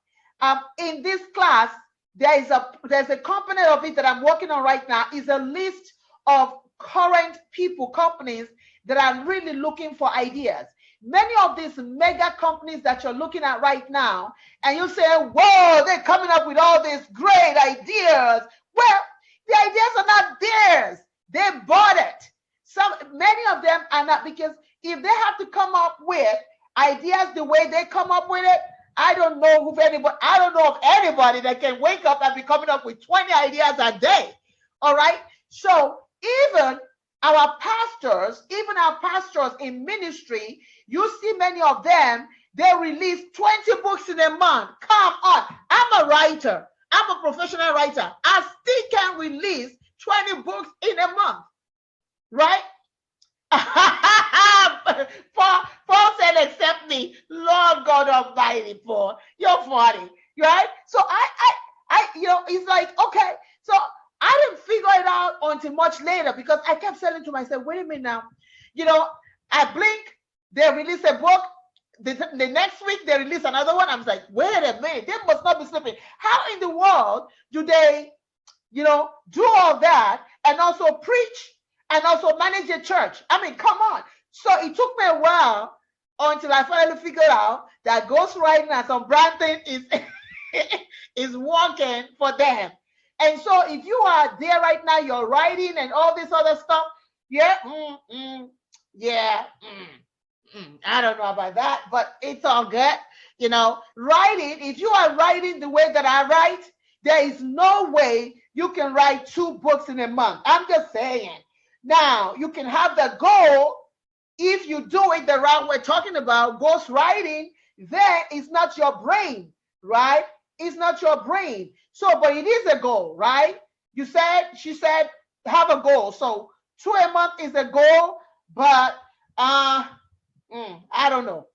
In this class, there's a component of it that I'm working on right now, is a list of current companies that are really looking for ideas. Many of these mega companies that you're looking at right now, and you say, whoa, they're coming up with all these great ideas. Well, the ideas are not theirs. They bought it. Many of them are not, because if they have to come up with ideas the way they come up with it, I don't know of anybody that can wake up and be coming up with 20 ideas a day. All right. So even our pastors in ministry, you see many of them, they release 20 books in a month. Come on. I'm a writer. I'm a professional writer. I still can release 20 books in a month. Right? Paul said, accept me, Lord God Almighty, Paul. You're funny, right? So I it's like, okay. So I didn't figure it out until much later, because I kept saying to myself, wait a minute now. I blink, they release a book. The next week they release another one. I was like, wait a minute, they must not be sleeping. How in the world do they, do all that and also preach and also manage a church? I mean, come on. So it took me a while until I finally figured out that ghostwriting and some branding is working for them. And so if you are there right now, you're writing and all this other stuff, I don't know about that, but it's all good. Writing, if you are writing the way that I write, there is no way you can write 2 books in a month. I'm just saying. Now, you can have the goal if you do it the right way. Talking about ghost writing, there is not your brain, right? It's not your brain. So, but it is a goal, right? She said, have a goal. So 2 a month is a goal, but I don't know.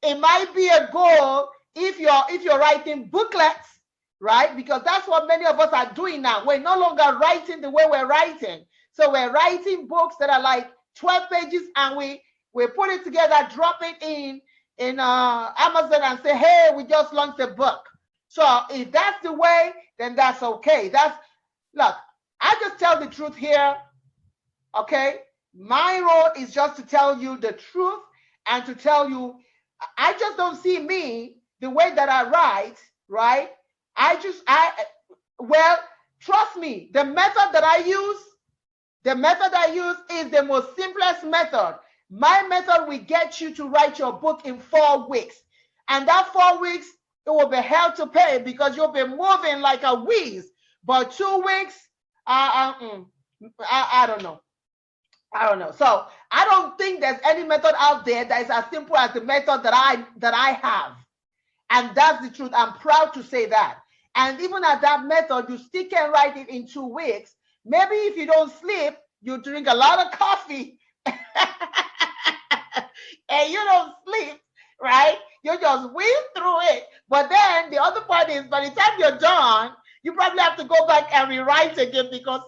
It might be a goal if you're writing booklets, right? Because that's what many of us are doing now. We're no longer writing the way we're writing. So we're writing books that are like 12 pages, and we put it together, drop it in Amazon and say, hey, we just launched a book. So if that's the way, then that's okay. Look, I just tell the truth here, okay? My role is just to tell you the truth and to tell you, I just don't see me the way that I write, right? Well, trust me, the method that I use is the most simplest method. My method will get you to write your book in 4 weeks. And that 4 weeks, it will be hell to pay because you'll be moving like a whiz. But 2 weeks, I don't know. I don't know. So I don't think there's any method out there that is as simple as the method that I have. And that's the truth. I'm proud to say that. And even at that method, you still can write it in 2 weeks. Maybe if you don't sleep, you drink a lot of coffee. and you don't sleep, right? You just whiz through it. But then the other part is by the time you're done, you probably have to go back and rewrite again because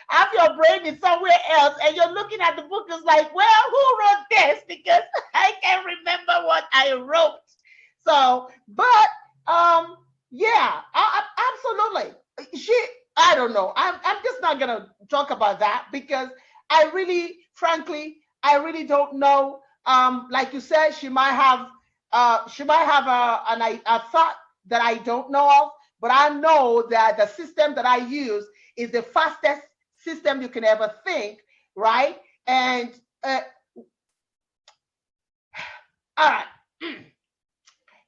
half your brain is somewhere else and you're looking at the book. It's like, well, who wrote this? Because I can't remember what I wrote. So, but yeah, absolutely. I don't know. I'm just not gonna talk about that because I really, frankly, I really don't know. Like you said, she might have a thought that I don't know of, but I know that the system that I use is the fastest system you can ever think, right? And all right,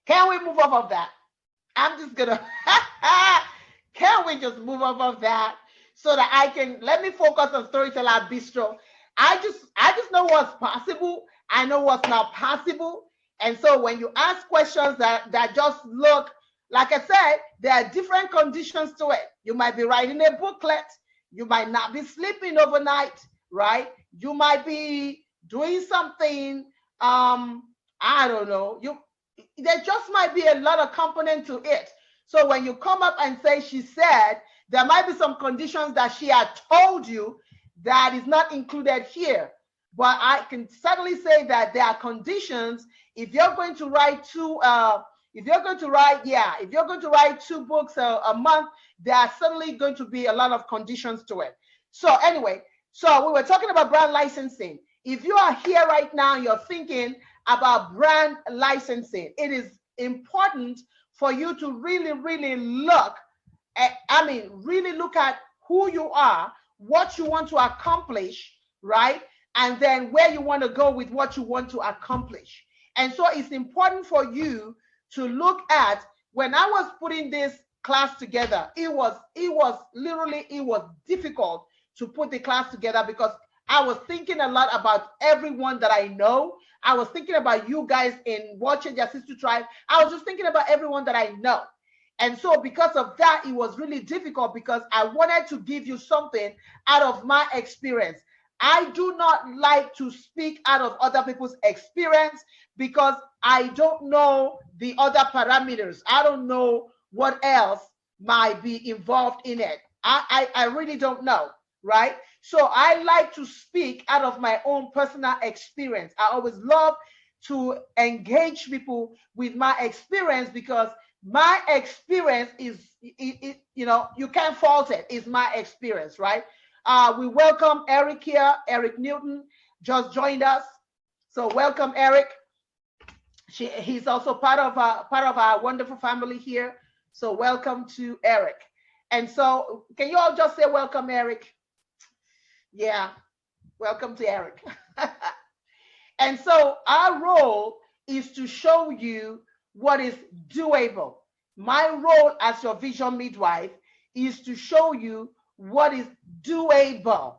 can we move off of that? I'm just gonna can we just move off of that so that I can let me focus on Storyteller Bistro. I just know what's possible. I know what's not possible. And so when you ask questions that just look, like I said, there are different conditions to it. You might be writing a booklet. You might not be sleeping overnight, right? You might be doing something, I don't know. There just might be a lot of component to it. So when you come up and say she said, there might be some conditions that she had told you that is not included here. But I can certainly say that there are conditions. If you're going to write if you're going to write 2 books a month, there are certainly going to be a lot of conditions to it. So anyway, so we were talking about brand licensing. If you are here right now, you're thinking about brand licensing, it is important for you to really, really look at, really look at who you are, what you want to accomplish, right? And then where you want to go with what you want to accomplish. And so it's important for you to look at, when I was putting this class together, it was difficult to put the class together because I was thinking a lot about everyone that I know. I was thinking about you guys in Watching Your Sister Tribe. I was just thinking about everyone that I know. And so because of that, it was really difficult because I wanted to give you something out of my experience. I do not like to speak out of other people's experience because I don't know the other parameters. I don't know what else might be involved in it. I really don't know, right? So I like to speak out of my own personal experience. I always love to engage people with my experience because my experience is, you can't fault it. It's my experience, right? We welcome Eric here. Eric Newton just joined us. So welcome, Eric. He's also part of our wonderful family here. So welcome to Eric. And so can you all just say welcome, Eric? Yeah, welcome to Eric. And so our role is to show you what is doable. My role as your vision midwife is to show you what is doable,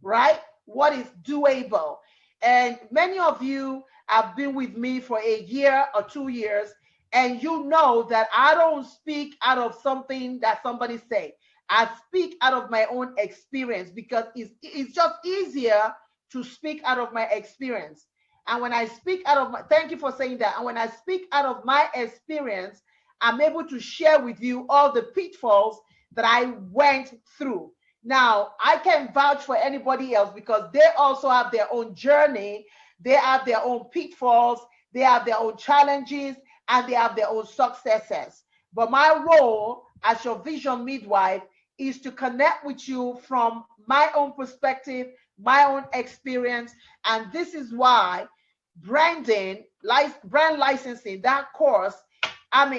right? What is doable. And many of you have been with me for a year or 2 years, and you know that I don't speak out of something that somebody said. I speak out of my own experience because it's just easier to speak out of my experience. And when I speak out of thank you for saying that. And when I speak out of my experience, I'm able to share with you all the pitfalls that I went through. Now, I can vouch for anybody else because they also have their own journey. They have their own pitfalls. They have their own challenges, and they have their own successes. But my role as your vision midwife is to connect with you from my own perspective, my own experience. And this is why brand licensing, that course,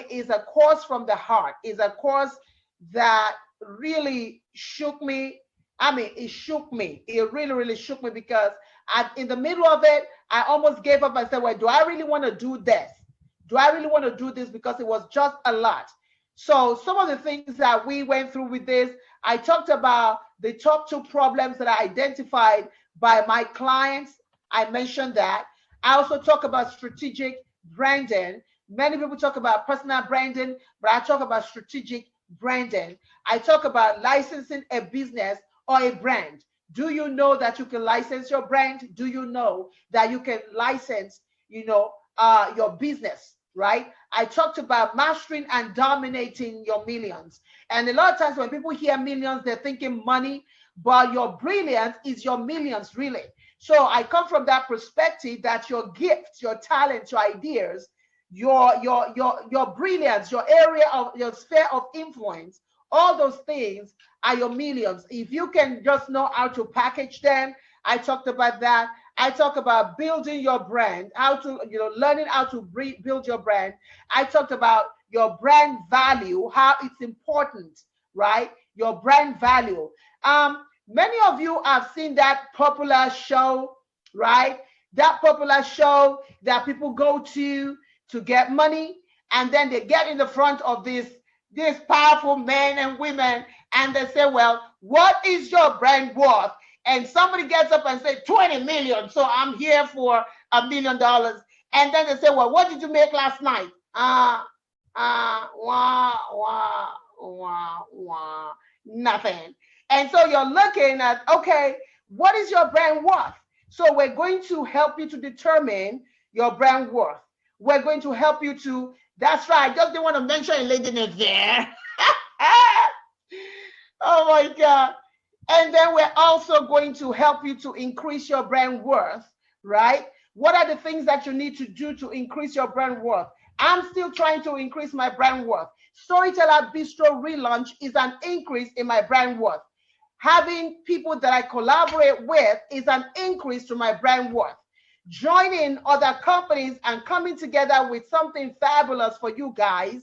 is a course from the heart, is a course that really shook me. It shook me. It really, really shook me because in the middle of it, I almost gave up and said, well, do I really want to do this? Do I really want to do this? Because it was just a lot. So some of the things that we went through with this, I talked about the top 2 problems that I identified by my clients. I mentioned that. I also talk about strategic branding. Many people talk about personal branding, but I talk about strategic branding. I talk about licensing a business or a brand. Do you know that you can license your brand? Do you know that you can license, your business, right? I talked about mastering and dominating your millions. And a lot of times when people hear millions, they're thinking money, but your brilliance is your millions, really. So I come from that perspective that your gifts, your talents, your ideas, your brilliance, your area of your sphere of influence, all those things are your millions. If you can just know how to package them, I talked about that. I talk about building your brand, how to, learning how to build your brand. I talked about your brand value, how it's important, right? Your brand value. Many of you have seen that popular show, right? That popular show that people go to get money, and then they get in the front of these powerful men and women, and they say, well, what is your brand worth? And somebody gets up and says 20 million, so I'm here for $1 million. And then they say, well, what did you make last night? Nothing. And so you're looking at, okay, what is your brand worth? So we're going to help you to determine your brand worth. We're going to help you to, that's right, I just didn't want to mention a lady name there. Oh my God. And then we're also going to help you to increase your brand worth, right? What are the things that you need to do to increase your brand worth? I'm still trying to increase my brand worth. Storyteller Bistro relaunch is an increase in my brand worth. Having people that I collaborate with is an increase to my brand worth. Joining other companies and coming together with something fabulous for you guys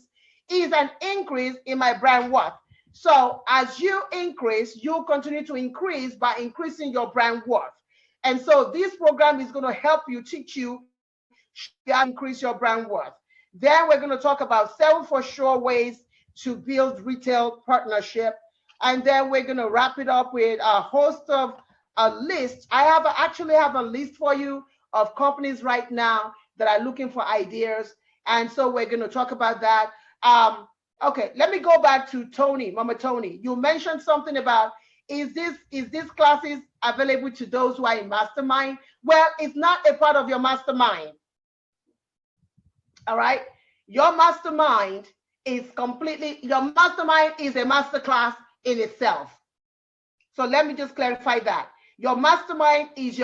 is an increase in my brand worth. So as you increase, you continue to increase by increasing your brand worth. And so this program is going to help you, teach you how to increase your brand worth. Then we're going to talk about 7 for sure ways to build retail partnership. And then we're going to wrap it up with a host of a list. I actually have a list for you of companies right now that are looking for ideas. And so we're going to talk about that. Okay, let me go back to Tony, Mama Tony. You mentioned something about, is this classes available to those who are in mastermind? Well, it's not a part of your mastermind. All right. Your mastermind is a masterclass in itself. So let me just clarify that. Your mastermind these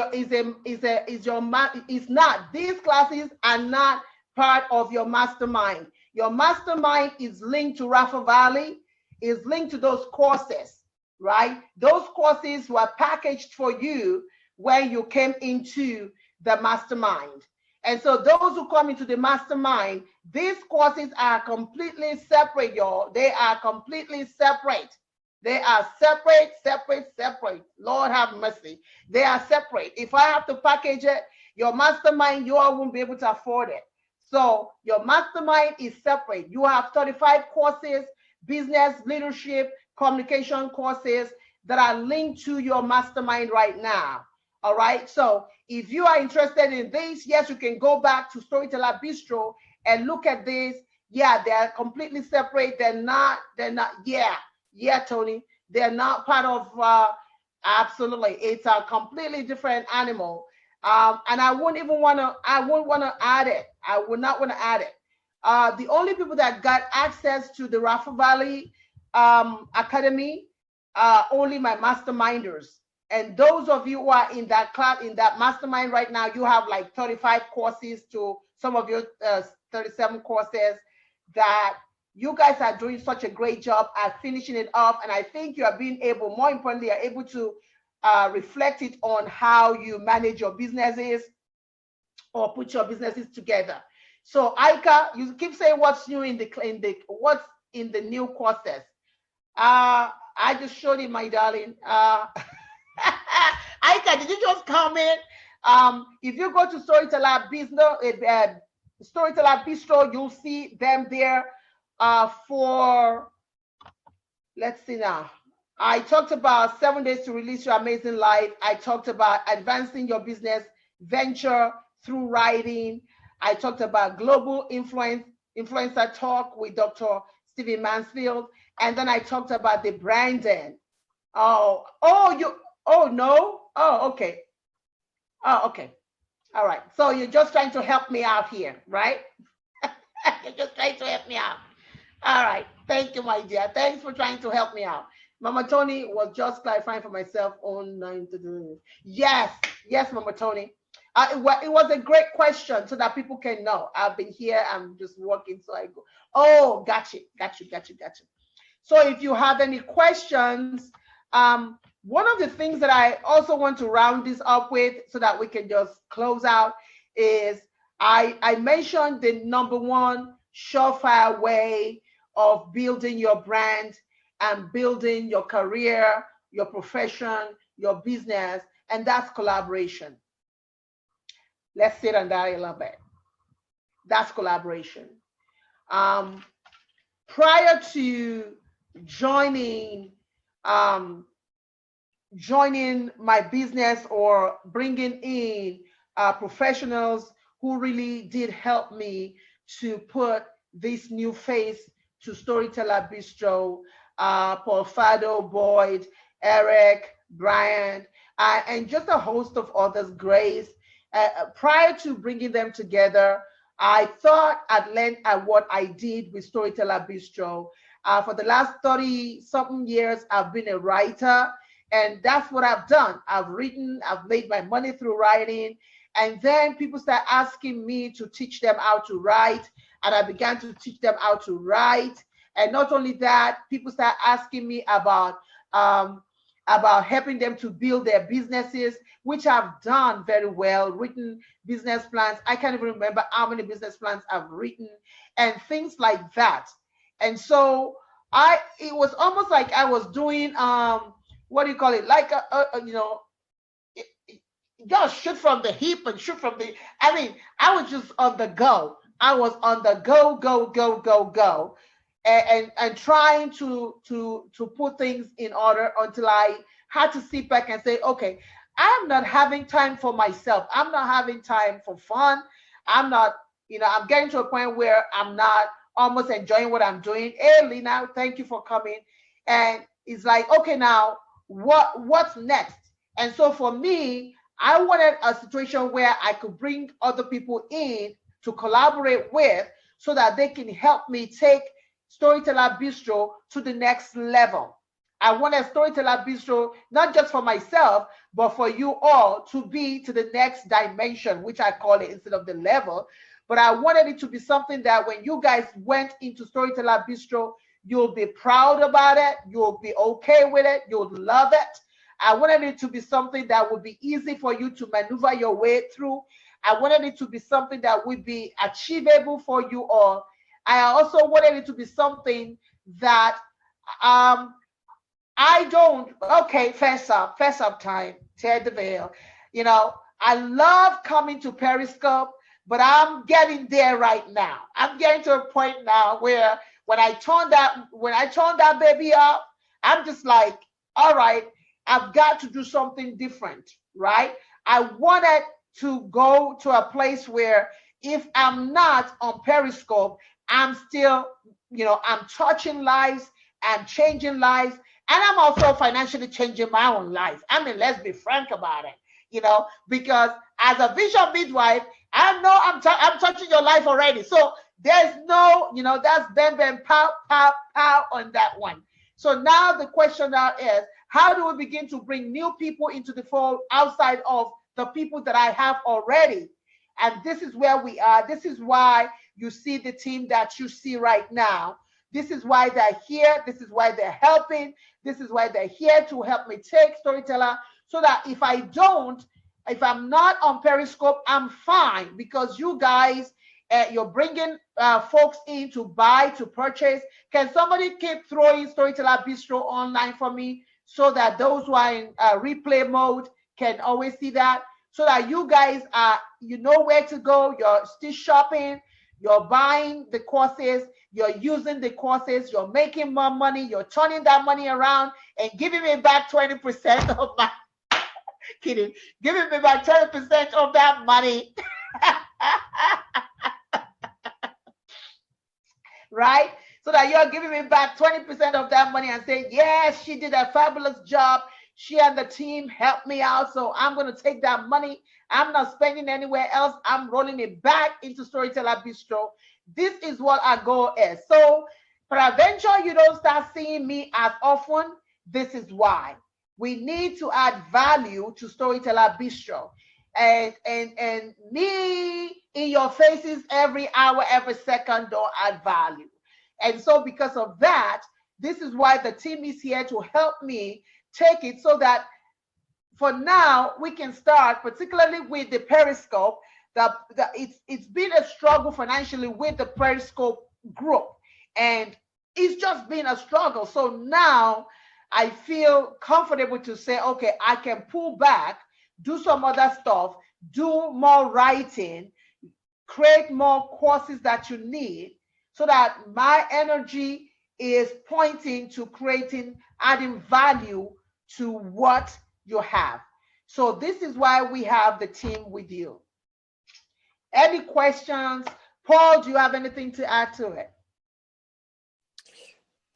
classes are not part of your mastermind. Your mastermind is linked to Rafa Valley, is linked to those courses, right? Those courses were packaged for you when you came into the mastermind. And so those who come into the mastermind, these courses are completely separate, y'all. They are completely separate. They are separate. Lord have mercy. They are separate. If I have to package it, your mastermind, you all won't be able to afford it. So your mastermind is separate. You have 35 courses, business, leadership, communication courses that are linked to your mastermind right now. All right. So if you are interested in this, yes, you can go back to Storyteller Bistro and look at this. Yeah, they're completely separate. They're not, yeah, Tony. They're not part of, absolutely. It's a completely different animal. And I wouldn't want to add it. I would not want to add it. The only people that got access to the Rafa Valley Academy are only my masterminders. And those of you who are in that class, in that mastermind right now, you have like 35 courses to some of your 37 courses that you guys are doing such a great job at finishing it off. And I think you are being able, more importantly, are able to reflect it on how you manage your businesses or put your businesses together. So Aika, you keep saying what's new what's in the new courses. I just showed it, my darling. Aika, did you just comment? If you go to Storyteller Bistro, you'll see them there for, let's see now. I talked about 7 days to release your amazing life. I talked about advancing your business venture through writing. I talked about global influencer talk with Dr. Stephen Mansfield. And then I talked about the branding. Oh, no. Oh, okay. Oh, okay. All right. So you're just trying to help me out here, right? You're just trying to help me out. All right. Thank you, my dear. Thanks for trying to help me out. Mama Tony was just clarifying for myself on 9 to do. Yes. Yes, Mama Tony. It was a great question so that people can know. I've been here. I'm just working. So I go, oh, gotcha. Gotcha. Gotcha. Gotcha. So if you have any questions, one of the things that I also want to round this up with so that we can just close out is I mentioned the number one surefire way of building your brand and building your career, your profession, your business, and that's collaboration. Let's sit on that a little bit. That's collaboration. Um, Prior to joining um, joining my business or bringing in professionals who really did help me to put this new face to Storyteller Bistro, Paul Fado, Boyd, Eric, Brian, and just a host of others, Grace. Prior to bringing them together, I thought I'd learn at what I did with Storyteller Bistro. For the last 30 something years, I've been a writer, and that's what I've done. I've written, I've made my money through writing. And then people start asking me to teach them how to write. And I began to teach them how to write. And not only that, people start asking me about helping them to build their businesses, which I've done very well, written business plans. I can't even remember how many business plans I've written and things like that. And so it was almost like I was doing, what do you call it? Like just shoot from the hip and shoot from the. I mean, I was just on the go. I was on the go, go, go, go, go, and trying to put things in order until I had to sit back and say, okay, I'm not having time for myself. I'm not having time for fun. I'm not, I'm getting to a point where I'm not almost enjoying what I'm doing. Hey, Lena, thank you for coming. And it's like, okay, now what's next? And so for me, I wanted a situation where I could bring other people in to collaborate with so that they can help me take Storyteller Bistro to the next level. I wanted Storyteller Bistro not just for myself, but for you all to be to the next dimension, which I call it instead of the level. But I wanted it to be something that when you guys went into Storyteller Bistro, you'll be proud about it. You'll be okay with it. You'll love it. I wanted it to be something that would be easy for you to maneuver your way through. I wanted it to be something that would be achievable for you all. I also wanted it to be something that I don't, okay, first up time, tear the veil. I love coming to Periscope, but I'm getting there right now. I'm getting to a point now where when I turn that baby up, I'm just like, all right, I've got to do something different, right? I wanted to go to a place where if I'm not on Periscope, I'm still, I'm touching lives, I'm changing lives, and I'm also financially changing my own life. I mean, let's be frank about it, because as a vision midwife, I know I'm touching your life already. So there's no, that's bam, bam, pow, pow, pow on that one. So now the question now is, how do we begin to bring new people into the fold outside of the people that I have already? And this is where we are. This is why you see the team that you see right now. This is why they're here. This is why they're helping. This is why they're here to help me take Storyteller so that if I'm not on Periscope, I'm fine because you guys, you're bringing folks in to buy, to purchase. Can somebody keep throwing Storyteller Bistro online for me so that those who are in replay mode can always see that? So that you guys you know where to go. You're still shopping. You're buying the courses. You're using the courses. You're making more money. You're turning that money around and giving me back 20% of my. Kidding. Giving me back 20% of that money. Right? So that you're giving me back 20% of that money and saying, yes, she did a fabulous job. She and the team helped me out. So I'm going to take that money. I'm not spending anywhere else. I'm rolling it back into Storyteller Bistro. This is what our goal is. So peradventure you don't start seeing me as often, this is why. We need to add value to Storyteller Bistro. And me in your faces every hour, every second don't add value. And so because of that, this is why the team is here to help me take it so that for now we can start, particularly with the Periscope. It's been a struggle financially with the Periscope group, and it's just been a struggle. So now I feel comfortable to say, okay, I can pull back, do some other stuff, do more writing, create more courses that you need, so that my energy is pointing to creating, adding value to what you have. So this is why we have the team with you. Any questions? Paul, do you have anything to add to it?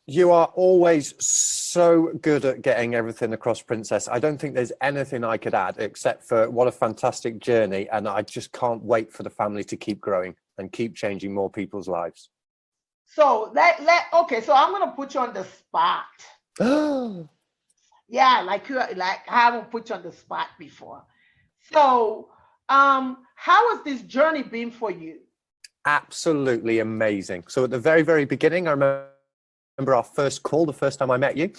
You are always so good at getting everything across, Princess. I don't think there's anything I could add except for what a fantastic journey. And I just can't wait for the family to keep growing and keep changing more people's lives. So okay, so I'm gonna put you on the spot. Yeah, like I haven't put you on the spot before. So how has this journey been for you? Absolutely amazing. So at the very, very beginning, I remember our first call, the first time I met you,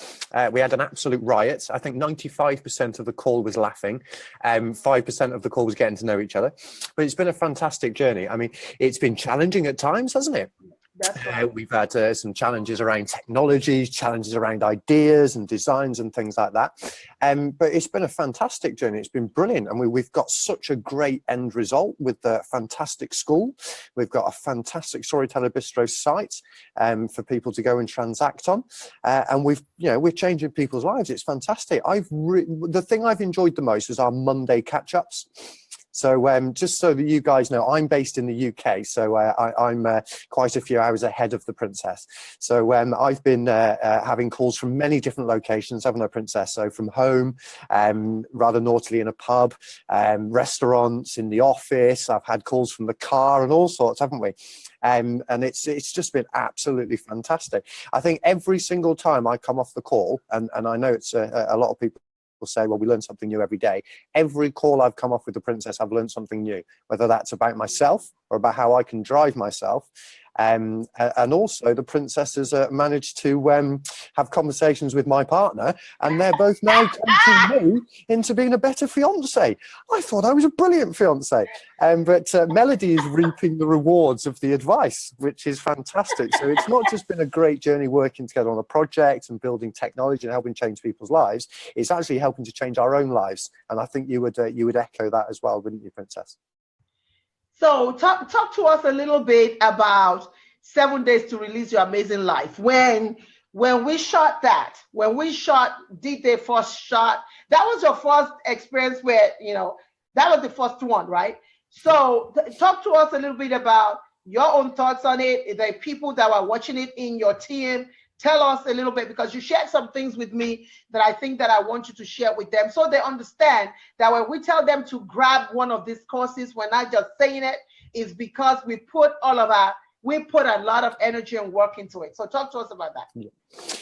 we had an absolute riot. I think 95% of the call was laughing, 5% of the call was getting to know each other. But it's been a fantastic journey. I mean, it's been challenging at times, hasn't it? That's right. We've had some challenges around technology, challenges around ideas and designs and things like that. But it's been a fantastic journey. It's been brilliant. And we've got such a great end result with the fantastic school. We've got a fantastic Storyteller Bistro site for people to go and transact on. And we're changing people's lives. It's fantastic. The thing I've enjoyed the most is our Monday catch-ups. So just so that you guys know, I'm based in the UK, so I'm quite a few hours ahead of the Princess. So I've been having calls from many different locations, haven't I, Princess? So from home, rather naughtily in a pub, restaurants, in the office. I've had calls from the car and all sorts, haven't we? And it's just been absolutely fantastic. I think every single time I come off the call, and I know it's a lot of people say, well, we learn something new every day. Every call I've come off with the Princess, I've learned something new, whether that's about myself or about how I can drive myself. And also the Princess has managed to have conversations with my partner, and they're both now coaching me into being a better fiance. I thought I was a brilliant fiance, but Melody is reaping the rewards of the advice, which is fantastic. So it's not just been a great journey working together on a project and building technology and helping change people's lives, it's actually helping to change our own lives. And I think you would echo that as well, wouldn't you, Princess? So talk to us a little bit about 7 Days to Release Your Amazing Life. When we shot that, did the first shot, that was your first experience where, that was the first one, right? So talk to us a little bit about your own thoughts on it, the people that were watching it in your team. Tell us a little bit, because you shared some things with me that I think that I want you to share with them, so they understand that when we tell them to grab one of these courses, we're not just saying it, is because we put a lot of energy and work into it. So talk to us about that. Yeah.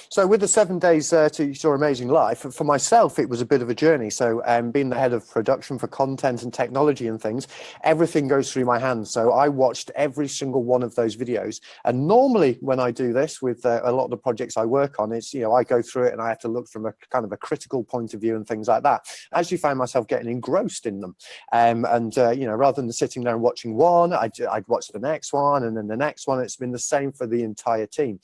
So with the 7 days to your amazing life, for myself, it was a bit of a journey. So being the head of production for content and technology and things, everything goes through my hands. So I watched every single one of those videos. And normally when I do this with a lot of the projects I work on, it's, I go through it and I have to look from a kind of a critical point of view and things like that. I actually found myself getting engrossed in them. Rather than sitting there and watching one, I'd watch the next one and then the next one. It's been the same for the entire team.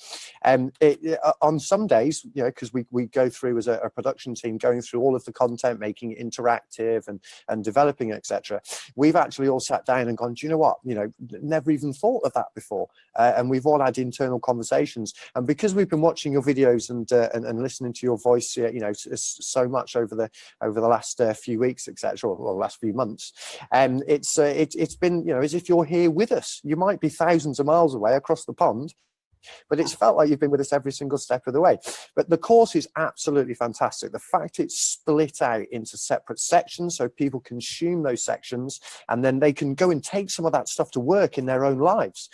On some days, because we go through as a production team, going through all of the content, making it interactive and developing, etc. We've actually all sat down and gone, do you know what? Never even thought of that before. And we've all had internal conversations. And because we've been watching your videos and listening to your voice, so much over the last few weeks, etc., or the last few months, it's been, as if you're here with us. You might be thousands of miles away across the pond, but it's felt like you've been with us every single step of the way. But the course is absolutely fantastic. The fact it's split out into separate sections so people consume those sections, and then they can go and take some of that stuff to work in their own lives.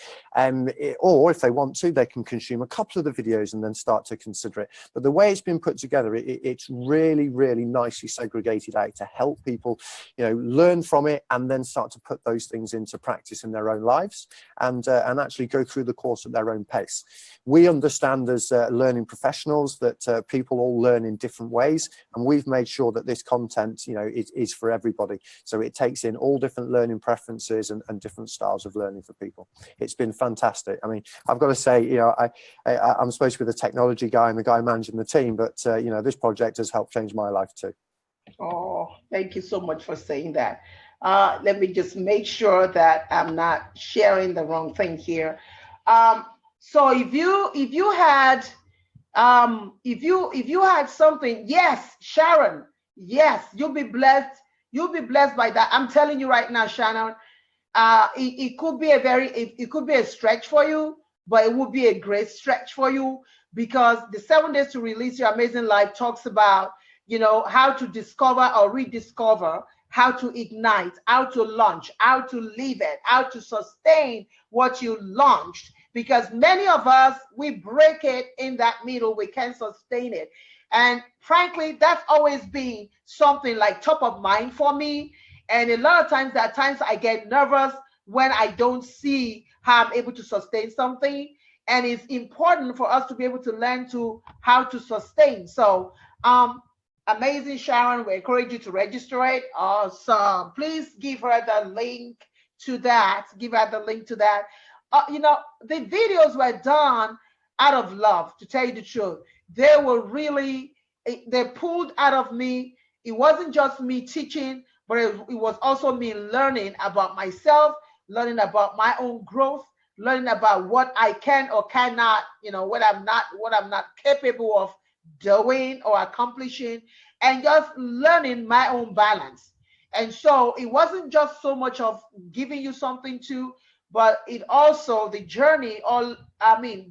Or if they want to, they can consume a couple of the videos and then start to consider it. But the way it's been put together, it's really, really nicely segregated out to help people, learn from it and then start to put those things into practice in their own lives, and actually go through the course at their own pace. We understand as learning professionals that people all learn in different ways, and we've made sure that this content, is for everybody. So it takes in all different learning preferences and different styles of learning for people. It's been fantastic. I mean, I've got to say, I'm supposed to be the technology guy and the guy managing the team, but this project has helped change my life too. Oh, thank you so much for saying that. Let me just make sure that I'm not sharing the wrong thing here. So if you had something, yes, Sharon, yes, you'll be blessed. You'll be blessed by that. I'm telling you right now, Shannon. It could be it could be a stretch for you, but it would be a great stretch for you, because the 7 days to release your amazing life talks about, how to discover or rediscover, how to ignite, how to launch, how to live it, how to sustain what you launched. Because many of us, we break it in that middle, we can't sustain it. And frankly, that's always been something like top of mind for me. And a lot of times, there are times I get nervous when I don't see how I'm able to sustain something. And it's important for us to be able to learn how to sustain. So, amazing, Sharon. We encourage you to register it. Awesome. Please give her the link to that. Give her the link to that. The videos were done out of love, to tell you the truth. They were really, they pulled out of me. It wasn't just me teaching, but it was also me learning about myself, learning about my own growth, learning about what I can or cannot, what I'm not capable of doing or accomplishing, and just learning my own balance. And so it wasn't just so much of giving you something to, but it also, the journey,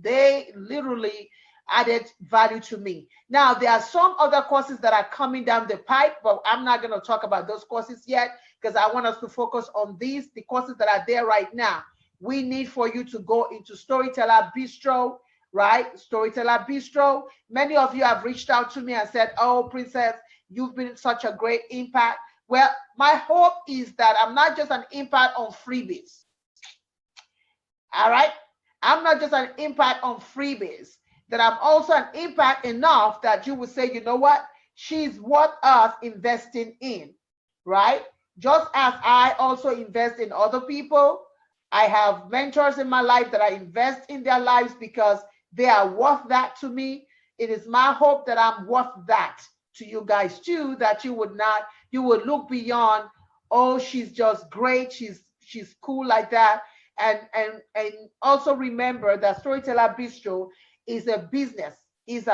they literally added value to me. Now, there are some other courses that are coming down the pipe, but I'm not going to talk about those courses yet, because I want us to focus on the courses that are there right now. We need for you to go into Storyteller Bistro, right? Storyteller Bistro. Many of you have reached out to me and said, "Oh, Princess, you've been such a great impact." Well, my hope is that I'm not just an impact on freebies. All right? I'm not just an impact on freebies, that I'm also an impact enough that you would say, "You know what? She's worth us investing in," right? Just as I also invest in other people, I have mentors in my life that I invest in their lives because they are worth that to me. It is my hope that I'm worth that to you guys too, that you would look beyond, "Oh, she's just great. She's cool like that." And also remember that Storyteller Bistro is a business, and it's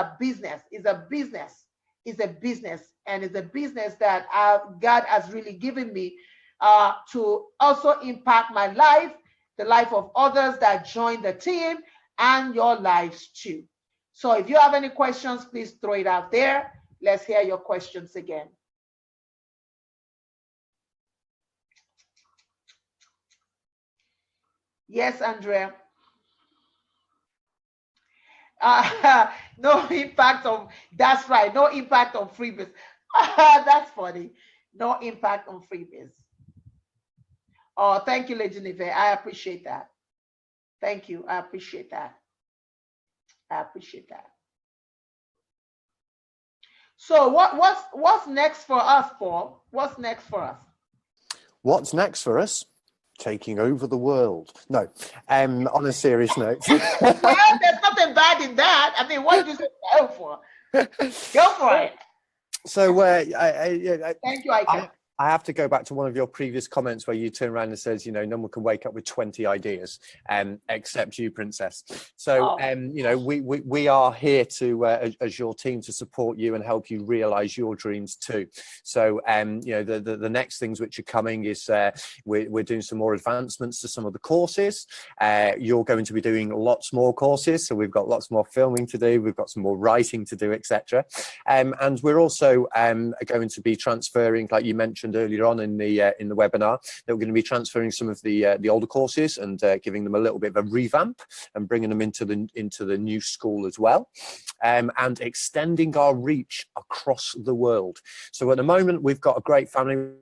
a business that God has really given me to also impact my life, the life of others that join the team, and your lives too. So if you have any questions, please throw it out there. Let's hear your questions again. Yes, Andrea. No impact on, that's right, no impact on freebies. That's funny. No impact on freebies. Oh, thank you, Lady Neve. I appreciate that. Thank you. I appreciate that. I appreciate that. So what's next for us, Paul? What's next for us? What's next for us? Taking over the world. No, on a serious note. Well, there's nothing bad in that. I mean, what do you say go for? Go for it. So Thank you, Ike. I have to go back to one of your previous comments where you turn around and says, you know, no one can wake up with 20 ideas, except you, Princess. So, you know, we are here to, as your team, to support you and help you realize your dreams too. So, you know, the next things which are coming is we're doing some more advancements to some of the courses. You're going to be doing lots more courses. So we've got lots more filming to do. We've got some more writing to do, etc. And we're also going to be transferring, like you mentioned earlier on in the webinar, that we're going to be transferring some of the older courses and giving them a little bit of a revamp and bringing them into the new school as well, and extending our reach across the world. So at the moment we've got a great family.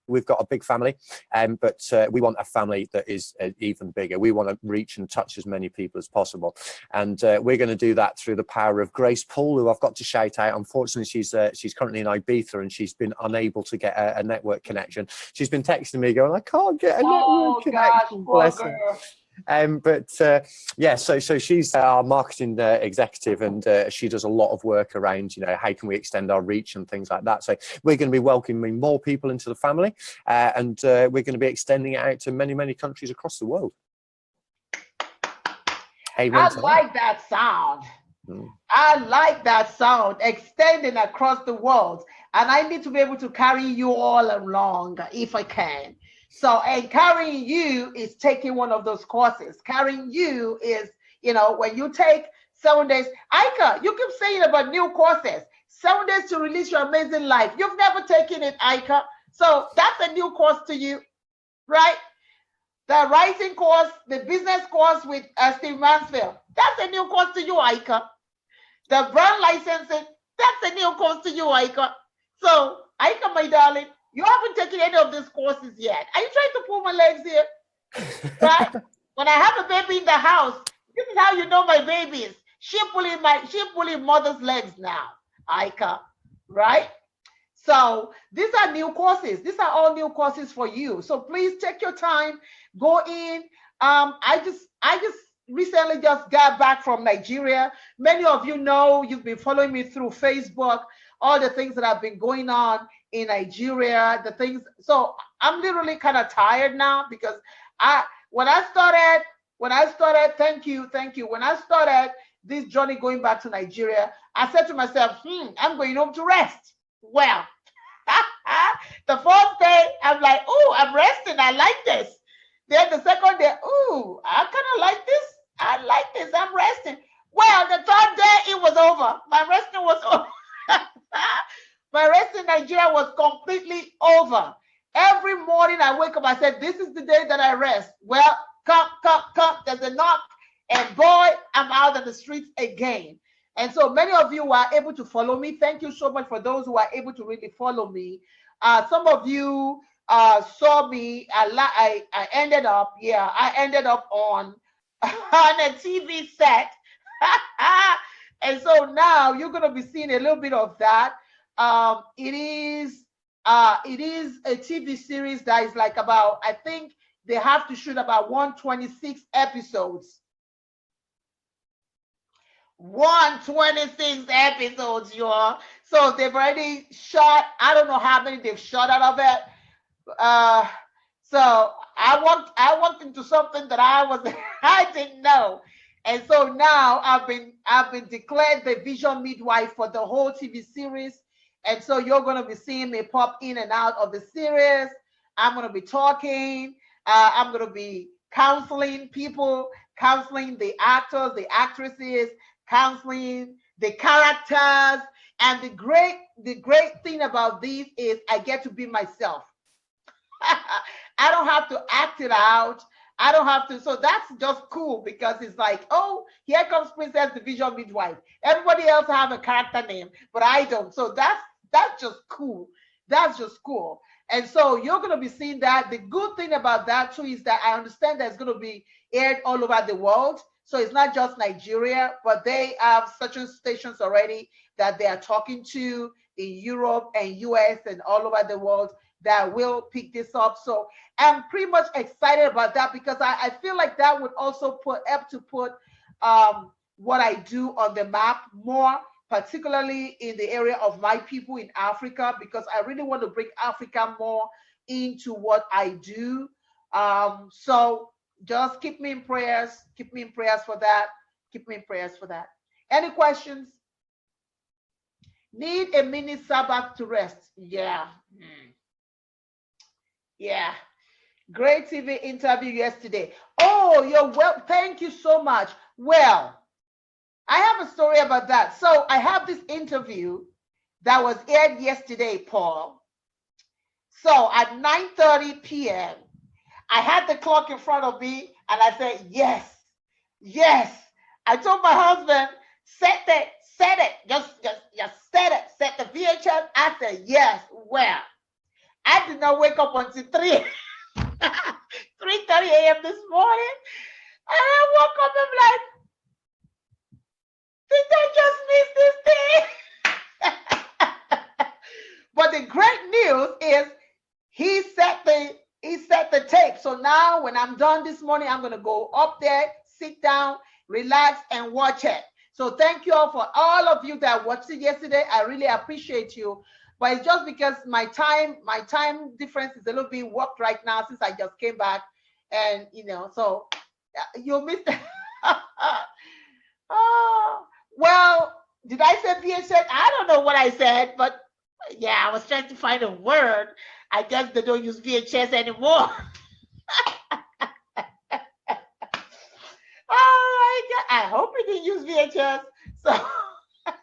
We've got a big family, but we want a family that is even bigger. We want to reach and touch as many people as possible. And we're going to do that through the power of Grace Poole, who I've got to shout out. Unfortunately, she's currently in Ibiza and she's been unable to get a network connection. She's been texting me going, I can't get a network connection. Poor girl. Yeah, so she's our marketing executive, and she does a lot of work around, you know, how can we extend our reach and things like that. So we're going to be welcoming more people into the family, and we're going to be extending it out to many countries across the world. I like that sound. I like that sound, extending across the world. And I need to be able to carry you all along if I can. So, and carrying you is taking one of those courses. Carrying you is, you know, when you take 7 days. Aika, you keep saying about new courses. 7 days to release your amazing life. You've never taken it, Aika. So that's a new course to you, right? The writing course, the business course with Steve Mansfield. That's a new course to you, Aika. The brand licensing, that's a new course to you, Aika. So, Aika, my darling, you haven't taken any of these courses yet. Are you trying to pull my legs here? Right? When I have a baby in the house, this is how you know my babies. She pulling mother's legs now, Aika, right? So these are new courses. These are all new courses for you. So please take your time, go in. I just recently just got back from Nigeria. Many of you know, you've been following me through Facebook, all the things that have been going on in Nigeria, the things. So I'm literally kind of tired now because when I started, thank you. When I started this journey going back to Nigeria, I said to myself, I'm going home to rest. Well, the first day, I'm like, oh, I'm resting. I like this. Then the second day, oh, I kind of like this. I like this. I'm resting. Well, the third day, it was over. My resting was over. My rest in Nigeria was completely over. Every morning I wake up, I said, this is the day that I rest. Well, come. There's a knock. And boy, I'm out on the streets again. And so many of you are able to follow me. Thank you so much for those who are able to really follow me. Some of you saw me. I ended up on a TV set. And so now you're going to be seeing a little bit of that. It is a TV series that is like about, I think they have to shoot about 126 episodes. 126 episodes, y'all. So they've already shot, I don't know how many they've shot out of it. So I walked into something that I didn't know. And so now I've been declared the visual midwife for the whole TV series. And so you're going to be seeing me pop in and out of the series. I'm going to be talking. I'm going to be counseling people, counseling the actors, the actresses, counseling the characters. And the great thing about this is I get to be myself. I don't have to act it out. I don't have to. So that's just cool because it's like, oh, here comes Princess, the visual midwife. Everybody else have a character name, but I don't. So that's just cool. That's just cool. And so you're going to be seeing that. The good thing about that too is that I understand that it's going to be aired all over the world. So it's not just Nigeria, but they have certain stations already that they are talking to in Europe and US and all over the world that will pick this up. So I'm pretty much excited about that because I feel like that would also help to put what I do on the map more particularly in the area of my people in Africa, because I really want to bring Africa more into what I do. So just keep me in prayers. Keep me in prayers for that. Keep me in prayers for that. Any questions? Need a mini Sabbath to rest? Yeah. Yeah. Great TV interview yesterday. Oh, you're well. Thank you so much. Well, I have a story about that. So I have this interview that was aired yesterday, Paul. So at 9:30 p.m., I had the clock in front of me and I said, yes, yes. I told my husband, set it, just set it, set the VHS. I said, yes. Well, I did not wake up until 3:30 a.m. this morning. And I woke up and I'm like, did I just miss this thing? But the great news is he set the tape. So now when I'm done this morning, I'm going to go up there, sit down, relax, and watch it. So thank you all for all of you that watched it yesterday. I really appreciate you. But it's just because my time difference is a little bit warped right now since I just came back. And, so you missed it. Oh, well, did I say VHS? I don't know what I said, but yeah, I was trying to find a word. I guess they don't use VHS anymore. Oh my God. I hope he didn't use VHS. So I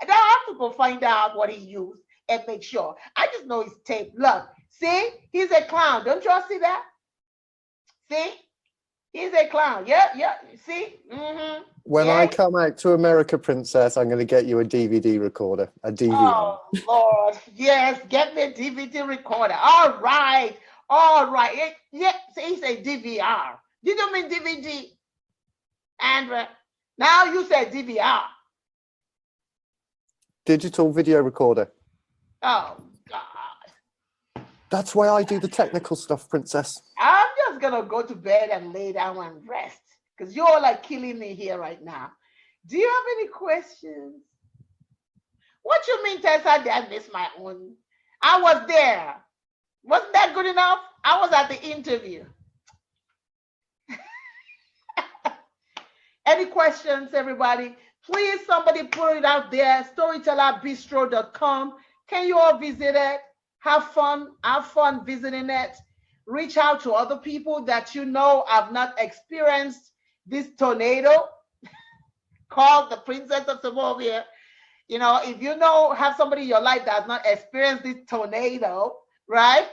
don't have to go find out what he used and make sure. I just know it's tape. Look, see, he's a clown. Don't y'all see that? See? He's a clown. Yeah. See? Mm-hmm. When I come out to America, Princess, I'm going to get you a DVD recorder, a DVR. Oh, Lord. Yes, get me a DVD recorder. All right. Yeah, see, he said DVR. You don't mean DVD, Andrea. Now you said DVR. Digital video recorder. Oh, God. That's why I do the technical stuff, Princess. I'm just going to go to bed and lay down and rest because you're like killing me here right now. Do you have any questions? What you mean, Tessa? Did I miss my own? I was there. Wasn't that good enough? I was at the interview. Any questions, everybody? Please, somebody put it out there. StorytellerBistro.com. Can you all visit it? Have fun visiting it. Reach out to other people that you know have not experienced this tornado called the Princess of Somalia. If you have somebody in your life that has not experienced this tornado, right?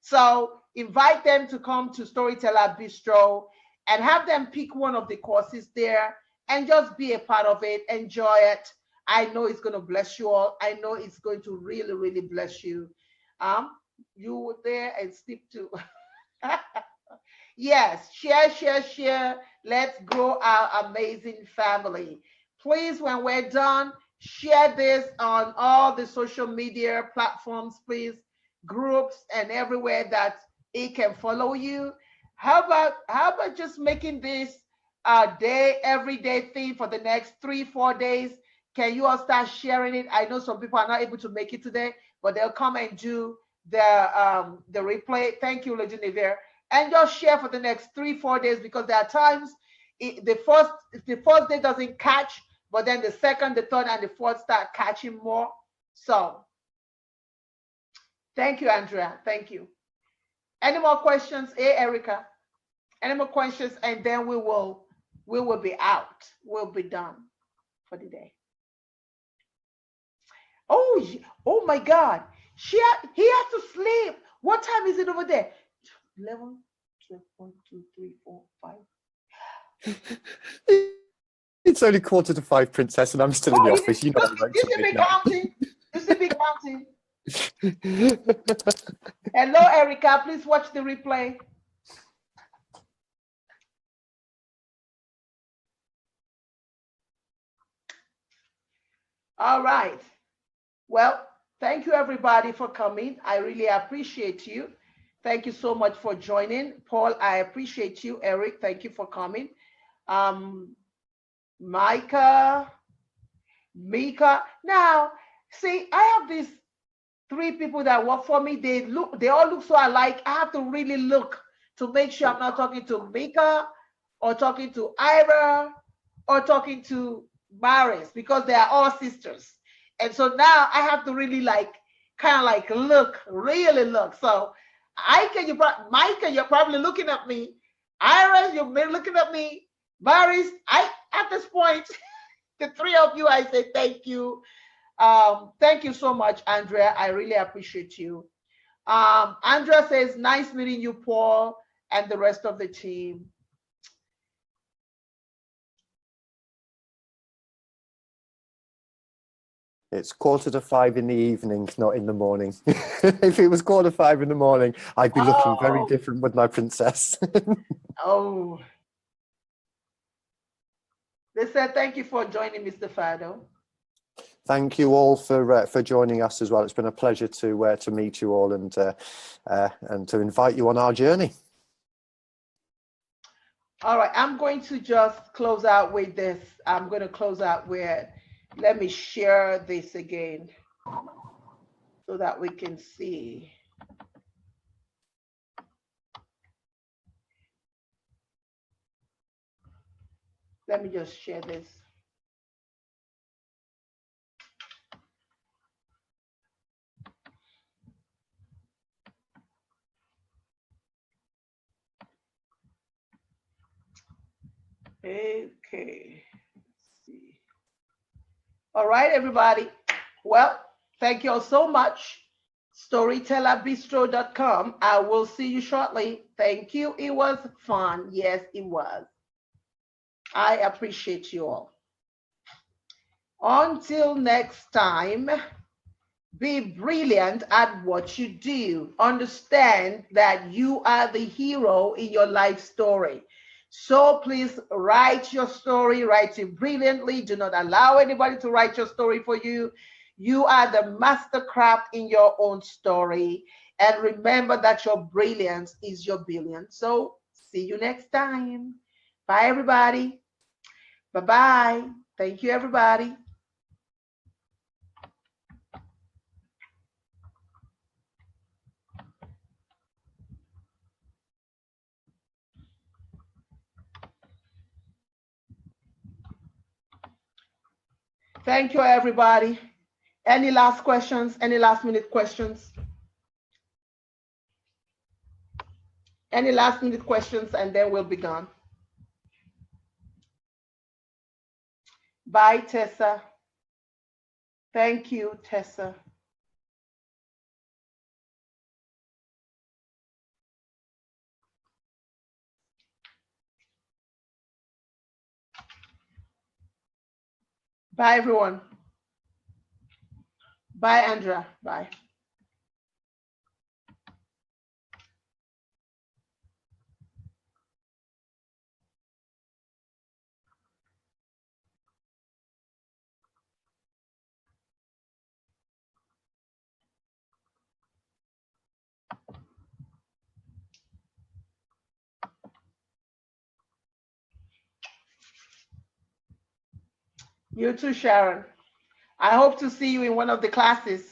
So invite them to come to Storyteller Bistro and have them pick one of the courses there and just be a part of it. Enjoy it. I know it's going to bless you all. I know it's going to really, really bless you. You were there and stick to. Yes, share. Let's grow our amazing family. Please, when we're done, share this on all the social media platforms, please, groups and everywhere that it can follow you. How about just making this a everyday thing for the next 3-4 days? Can you all start sharing it? I know some people are not able to make it today, but they'll come and do the replay. Thank you, Legendary. And just share for the next 3-4 days, because there are times the first day doesn't catch, but then the second, the third, and the fourth start catching more. So thank you, Andrea. Thank you. Any more questions? Hey, Erica. Any more questions? And then we will be out. We'll be done for the day. Oh my God. He has to sleep. What time is it over there? 11, 12, 1, 2, 3, 4, 5. It's only 4:45, Princess, and I'm still in the office. You see me counting? You see me counting? Hello, Erica. Please watch the replay. All right. Well, thank you, everybody, for coming. I really appreciate you. Thank you so much for joining. Paul, I appreciate you. Eric, thank you for coming. Micah, Mika. Now, see, I have these three people that work for me. They all look so alike. I have to really look to make sure I'm not talking to Mika or talking to Ira or talking to Maris because they are all sisters. And so now I have to really like kind of like look, really look. So Micah, you're probably looking at me. Iris, you've been looking at me. Maris, I at this point, the three of you, I say thank you. Thank you so much, Andrea. I really appreciate you. Andrea says, nice meeting you, Paul, and the rest of the team. It's 4:45 in the evening, not in the morning. If it was 4:45 in the morning, I'd be looking very different with my princess. Oh. They said thank you for joining, Mr. Fado. Thank you all for joining us as well. It's been a pleasure to meet you all and to invite you on our journey. All right, I'm going to just close out with this. I'm going to close out with, let me share this again so that we can see. Let me just share this. Okay, let's see. All right, everybody. Well, thank you all so much. StorytellerBistro.com. I will see you shortly. Thank you. It was fun. Yes, it was. I appreciate you all. Until next time, be brilliant at what you do. Understand that you are the hero in your life story. So please write your story, write it brilliantly. Do not allow anybody to write your story for you. You are the mastercraft in your own story. And remember that your brilliance is your brilliance. So see you next time. Bye, everybody. Bye-bye. Thank you, everybody. Thank you, everybody. Any last questions? Any last minute questions? Any last minute questions, and then we'll be gone. Bye, Tessa. Thank you, Tessa. Bye, everyone. Bye, Andrea. Bye. You too, Sharon. I hope to see you in one of the classes.